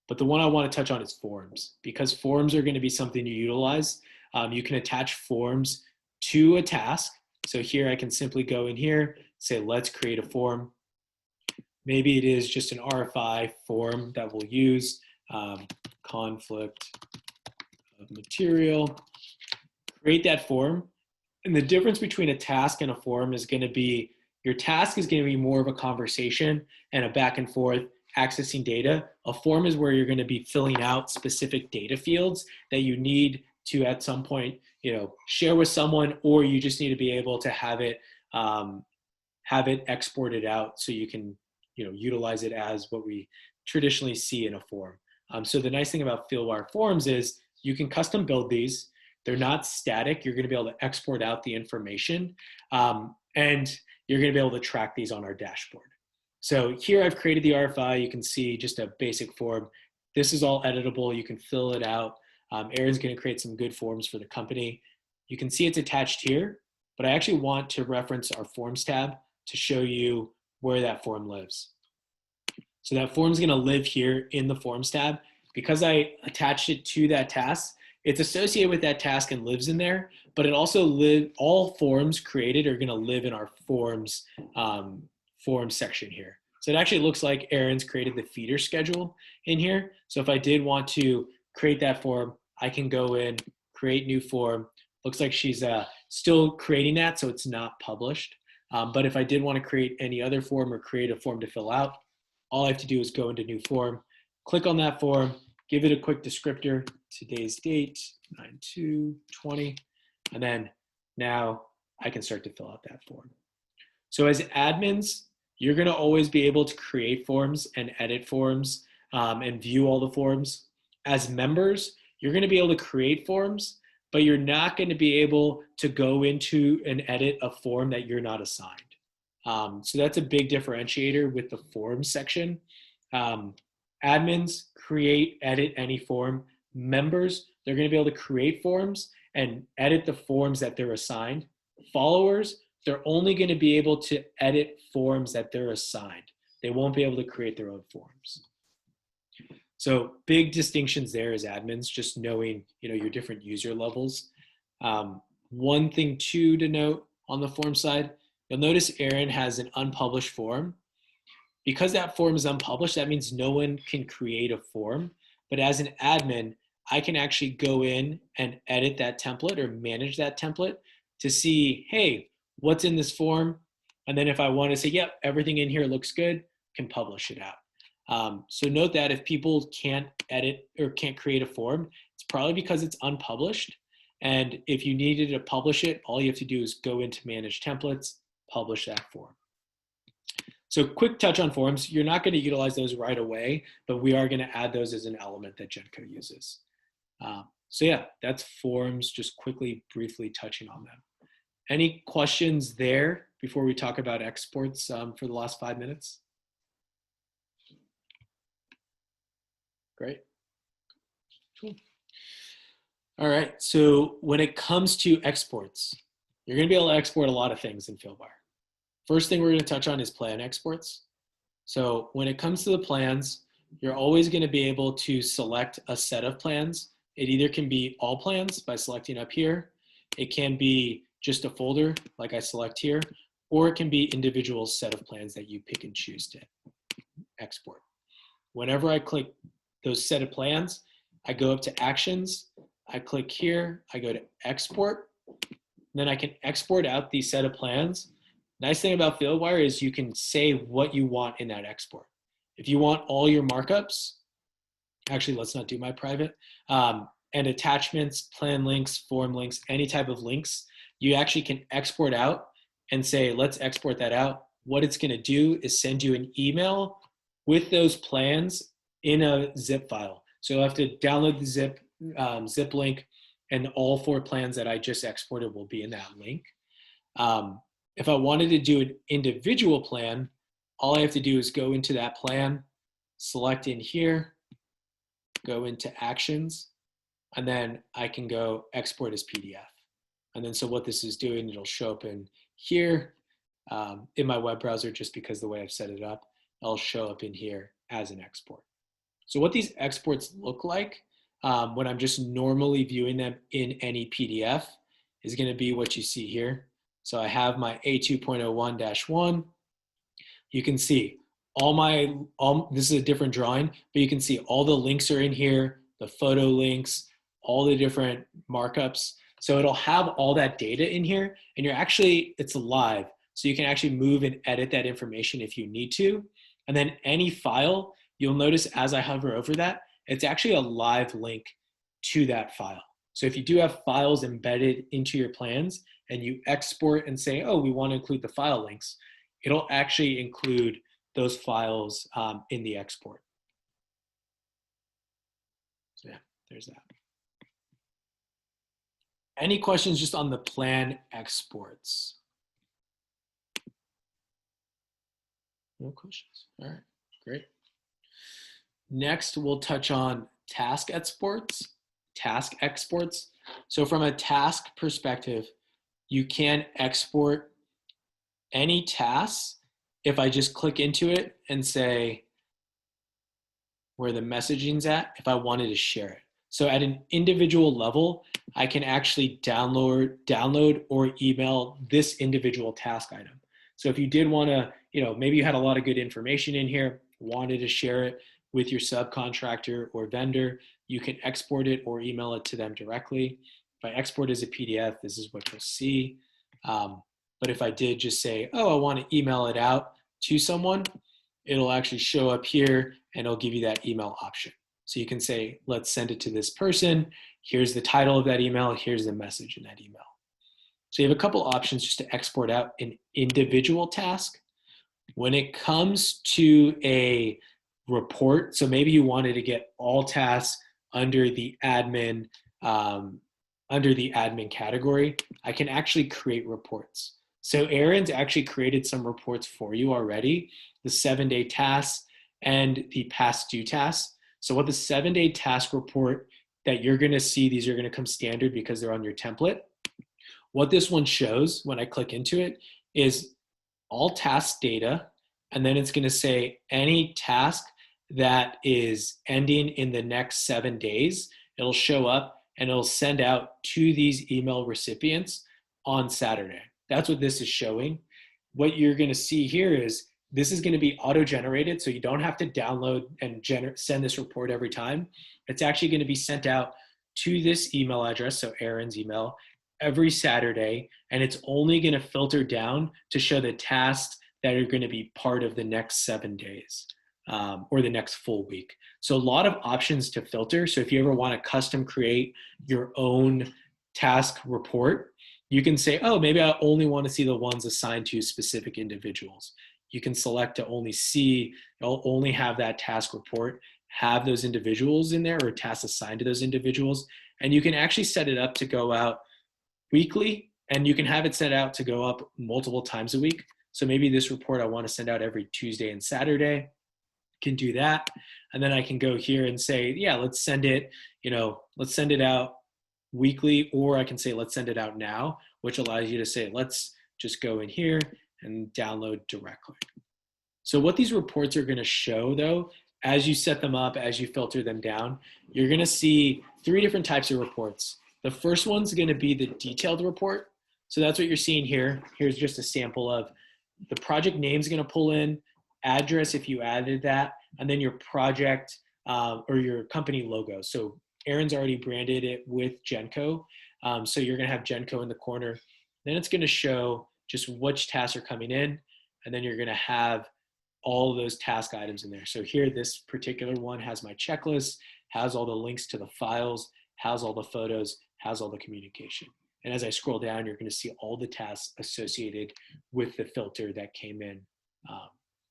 But the one I want to touch on is forms, because forms are going to be something you utilize. You can attach forms to a task. So here I can simply go in here, say, let's create a form. Maybe it is just an RFI form that we'll use, conflict of material, create that form. And the difference between a task and a form is going to be, your task is going to be more of a conversation and a back and forth accessing data. A form is where you're going to be filling out specific data fields that you need to at some point, share with someone, or you just need to be able to have it exported out so you can, utilize it as what we traditionally see in a form. So the nice thing about Fieldwire forms is you can custom build these. They're not static. You're going to be able to export out the information, and you're going to be able to track these on our dashboard. So here I've created the RFI. You can see just a basic form. This is all editable. You can fill it out. Aaron's going to create some good forms for the company. You can see it's attached here, but I actually want to reference our forms tab to show you where that form lives. So that form is going to live here in the forms tab. Because I attached it to that task, it's associated with that task and lives in there, but it also all forms created are going to live in our forms section here. So it actually looks like Aaron's created the feeder schedule in here. So if I did want to create that form, I can go in, create new form. Looks like she's still creating that, so it's not published. But if I did want to create any other form or create a form to fill out, all I have to do is go into new form, click on that form, give it a quick descriptor, today's date, 9/2/20, and then now I can start to fill out that form. So as admins, you're going to always be able to create forms and edit forms and view all the forms. As members, you're going to be able to create forms, but you're not going to be able to go into and edit a form that you're not assigned. So that's a big differentiator with the forms section. Admins create, edit any form. Members, they're going to be able to create forms and edit the forms that they're assigned. Followers, they're only going to be able to edit forms that they're assigned. They won't be able to create their own forms. So big distinctions there as admins, just knowing, your different user levels. One thing too to note on the form side, you'll notice Aaron has an unpublished form. Because that form is unpublished, that means no one can create a form. But as an admin, I can actually go in and edit that template or manage that template to see, hey, what's in this form? And then if I want to say, yep, everything in here looks good, can publish it out. So note that if people can't edit or can't create a form, it's probably because it's unpublished. And if you needed to publish it, all you have to do is go into manage templates, publish that form. So quick touch on forms. You're not going to utilize those right away, but we are going to add those as an element that Jenco uses. So yeah, that's forms, just quickly, briefly touching on them. Any questions there before we talk about exports for the last 5 minutes? Great. Cool. All right, so when it comes to exports, you're going to be able to export a lot of things in Fieldwire. First thing we're going to touch on is plan exports. So when it comes to the plans, you're always going to be able to select a set of plans. It either can be all plans by selecting up here. It can be just a folder like I select here, or it can be individual set of plans that you pick and choose to export. Whenever I click those set of plans, I go up to actions, I click here, I go to export, then I can export out these set of plans. Nice thing about Fieldwire is you can say what you want in that export. If you want all your markups, actually let's not do my private, and attachments, plan links, form links, any type of links, you actually can export out and say, let's export that out. What it's gonna do is send you an email with those plans in a zip file. So you'll have to download the zip link, and all 4 plans that I just exported will be in that link. If I wanted to do an individual plan, all I have to do is go into that plan, select in here, go into actions, and then I can go export as PDF. And then so what this is doing, it'll show up in here in my web browser, just because the way I've set it up, it'll show up in here as an export. So what these exports look like when I'm just normally viewing them in any PDF is going to be what you see here. So I have my A2.01-1. You can see this is a different drawing, but you can see all the links are in here, the photo links, all the different markups. So it'll have all that data in here, and it's live. So you can actually move and edit that information if you need to. And then any file, you'll notice as I hover over that, it's actually a live link to that file. So if you do have files embedded into your plans and you export and say, oh, we want to include the file links, it'll actually include those files in the export. So yeah, there's that. Any questions just on the plan exports? No questions. All right, great. Next, we'll touch on task exports. So from a task perspective, you can export any tasks if I just click into it and say where the messaging's at, if I wanted to share it. So at an individual level, I can actually download or email this individual task item. So if you did want to, maybe you had a lot of good information in here, wanted to share it with your subcontractor or vendor, you can export it or email it to them directly. If I export as a PDF, this is what you'll see. But if I did just say, oh, I want to email it out to someone, it'll actually show up here and it'll give you that email option. So you can say, let's send it to this person. Here's the title of that email. Here's the message in that email. So you have a couple options just to export out an individual task. When it comes to a report, so maybe you wanted to get all tasks under the admin category, I can actually create reports. So Aaron's actually created some reports for you already, the 7-day tasks and the past due tasks. So what the 7-day task report that you're going to see, these are going to come standard because they're on your template. What this one shows when I click into it is all task data, and then it's going to say any task that is ending in the next 7 days. It'll show up and it'll send out to these email recipients on Saturday. That's what this is showing. What you're going to see here is this is going to be auto-generated, so you don't have to download and send this report every time. It's actually going to be sent out to this email address, so Aaron's email, every Saturday, and it's only going to filter down to show the tasks that are going to be part of the next 7 days or the next full week. So a lot of options to filter. So if you ever want to custom create your own task report, you can say, oh, maybe I only want to see the ones assigned to specific individuals. You can select to only see, you'll only have that task report, have those individuals in there or tasks assigned to those individuals. And you can actually set it up to go out weekly, and you can have it set out to go up multiple times a week. So maybe this report I want to send out every Tuesday and Saturday, can do that. And then I can go here and say, yeah, let's send it, let's send it out weekly, or I can say, let's send it out now, which allows you to say, let's just go in here and download directly. So what these reports are going to show though, as you set them up, as you filter them down, you're going to see 3 different types of reports. The first one's going to be the detailed report. So that's what you're seeing here. Here's just a sample of the project name is going to pull in, address if you added that, and then your project or your company logo. So Aaron's already branded it with Jenco. So you're going to have Jenco in the corner. Then it's going to show just which tasks are coming in, and then you're going to have all of those task items in there. So here, this particular one has my checklist, has all the links to the files, has all the photos, has all the communication. And as I scroll down, you're going to see all the tasks associated with the filter that came in.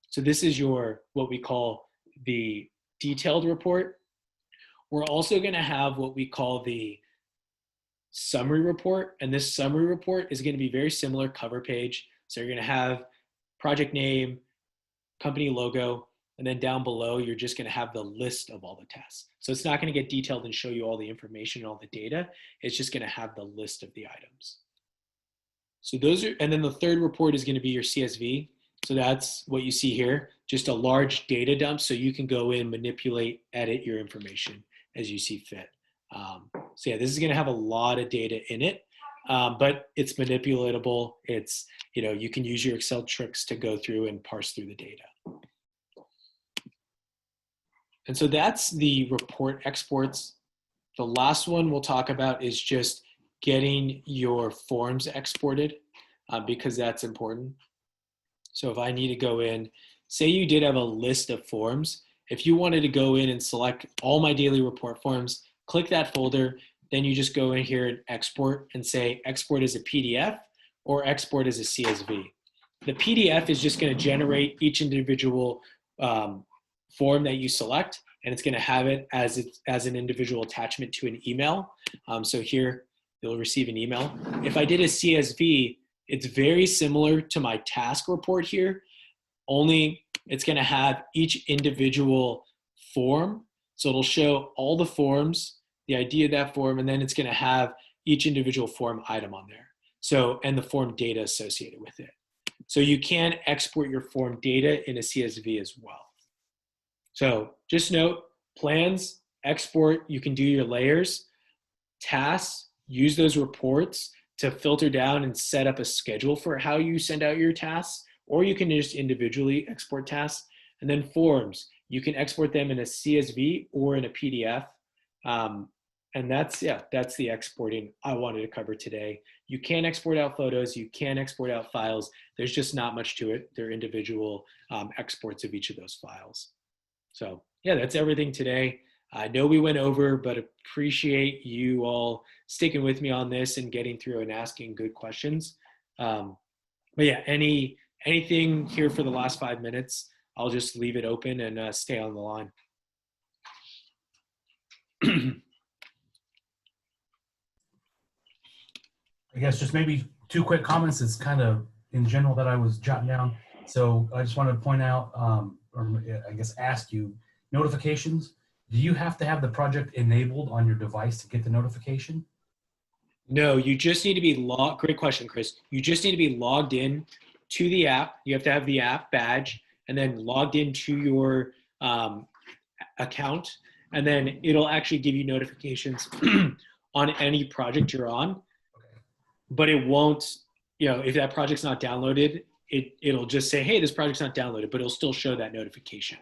So this is what we call the detailed report. We're also going to have what we call the summary report. And this summary report is going to be very similar cover page. So you're going to have project name, company logo, and then down below, you're just going to have the list of all the tasks. So it's not going to get detailed and show you all the information and all the data. It's just going to have the list of the items. So those are, and then the third report is going to be your CSV. So that's what you see here, just a large data dump. So you can go in, manipulate, edit your information as you see fit. So yeah, this is going to have a lot of data in it, but it's manipulatable. It's, you can use your Excel tricks to go through and parse through the data. And so that's the report exports. The last one we'll talk about is just getting your forms exported because that's important. So if I need to go in, say you did have a list of forms, if you wanted to go in and select all my daily report forms, click that folder, then you just go in here and export and say export as a PDF or export as a CSV. The PDF is just going to generate each individual form that you select, and it's going to have it as an individual attachment to an email. So here you'll receive an email. If I did a CSV, it's very similar to my task report here, only it's going to have each individual form. So it'll show all the forms, the ID of that form, and then it's going to have each individual form item on there. So, and the form data associated with it. So you can export your form data in a CSV as well. So just note, plans, export, you can do your layers, tasks, use those reports to filter down and set up a schedule for how you send out your tasks, or you can just individually export tasks. And then forms, you can export them in a CSV or in a PDF. And that's the exporting I wanted to cover today. You can export out photos, you can export out files. There's just not much to it. They're individual exports of each of those files. So yeah, that's everything today. I know we went over, but appreciate you all sticking with me on this and getting through and asking good questions. But yeah, anything here for the last 5 minutes, I'll just leave it open and stay on the line. I guess just maybe 2 quick comments. It's kind of in general that I was jotting down. So I just wanted to point out or I guess ask you, notifications, do you have to have the project enabled on your device to get the notification? No, you just need to be logged. Great question, Chris. You just need to be logged in to the app. You have to have the app badge and then logged into your account. And then it'll actually give you notifications on any project you're on. But it won't, if that project's not downloaded, it'll just say, hey, this project's not downloaded, but it'll still show that notification.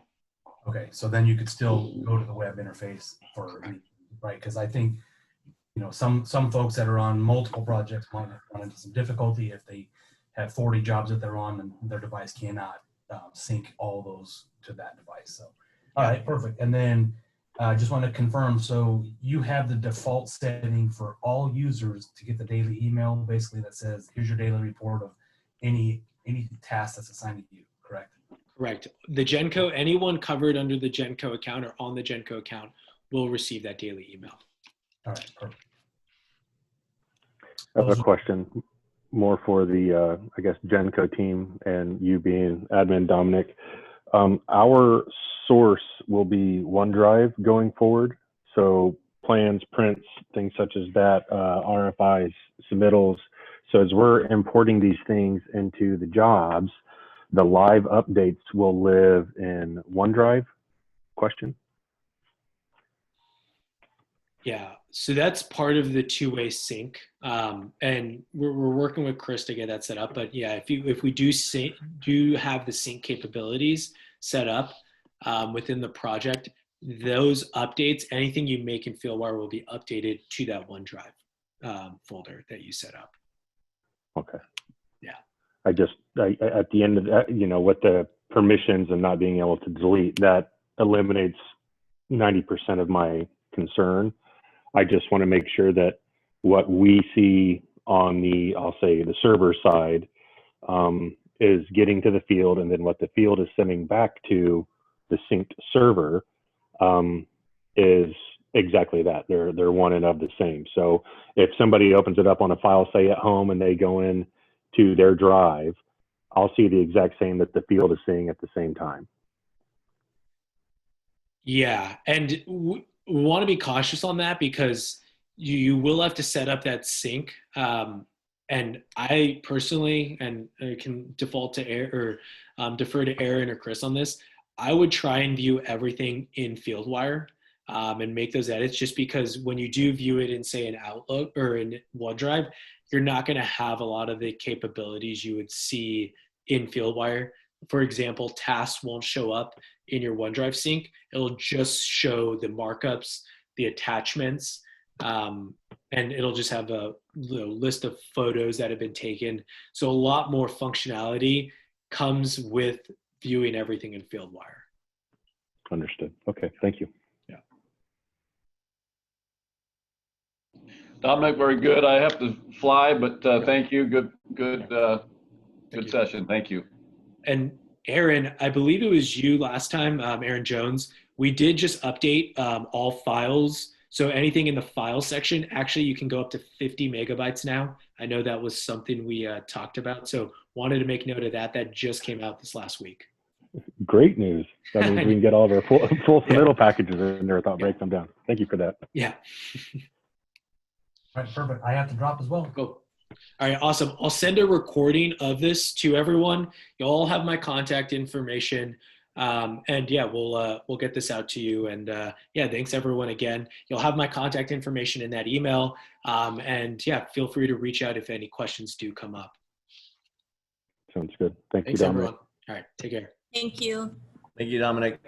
Okay, so then you could still go to the web interface for, right? Because I think, some folks that are on multiple projects might run into some difficulty if they have 40 jobs that they're on and their device cannot sync all those to that device. So, all right, perfect. And then I just want to confirm, so you have the default setting for all users to get the daily email, basically that says, here's your daily report of any task that's assigned to you, correct? Correct. The Jenco, anyone covered under the Jenco account or on the Jenco account will receive that daily email. All right, perfect. I have a question more for the, I guess, Jenco team and you being admin, Dominic. Our source will be OneDrive going forward. So plans, prints, things such as that, RFIs, submittals. So as we're importing these things into the jobs, the live updates will live in OneDrive? Question? Yeah, so that's part of the two-way sync, and we're working with Chris to get that set up. But yeah, if we do have the sync capabilities set up within the project, those updates, anything you make in Fieldwire will be updated to that OneDrive folder that you set up. Okay. Yeah. I at the end of that, with the permissions and not being able to delete, that eliminates 90% of my concern. I just want to make sure that what we see on the, I'll say, the server side is getting to the field, and then what the field is sending back to the synced server is exactly that. They're one and of the same. So if somebody opens it up on a file, say at home, and they go in to their drive, I'll see the exact same that the field is seeing at the same time. Yeah, and we want to be cautious on that because you will have to set up that sync. And I personally, and I can default to defer to Aaron or Chris on this, I would try and view everything in Fieldwire and make those edits, just because when you do view it in, say, an Outlook or in OneDrive, you're not going to have a lot of the capabilities you would see in Fieldwire. For example, tasks won't show up in your OneDrive sync. It'll just show the markups, the attachments, and it'll just have a list of photos that have been taken. So a lot more functionality comes with viewing everything in Fieldwire. Understood. Okay, thank you. Yeah. Dominic, very good. I have to fly, but thank you. Good session. Thank you. And Aaron, I believe it was you last time, Aaron Jones. We did just update all files. So anything in the file section, actually, you can go up to 50 megabytes now. I know that was something we talked about. So wanted to make note of that. That just came out this last week. Great news. That means we can get all of our full submittal packages in there without breaking them down. Thank you for that. Yeah. All right, perfect. I have to drop as well. Cool. All right, awesome. I'll send a recording of this to everyone. You'll all have my contact information. And yeah, we'll get this out to you. And yeah, thanks everyone again. You'll have my contact information in that email. And yeah, feel free to reach out if any questions do come up. Sounds good. Thanks you, Dominic. Everyone. All right, take care. Thank you. Thank you, Dominic.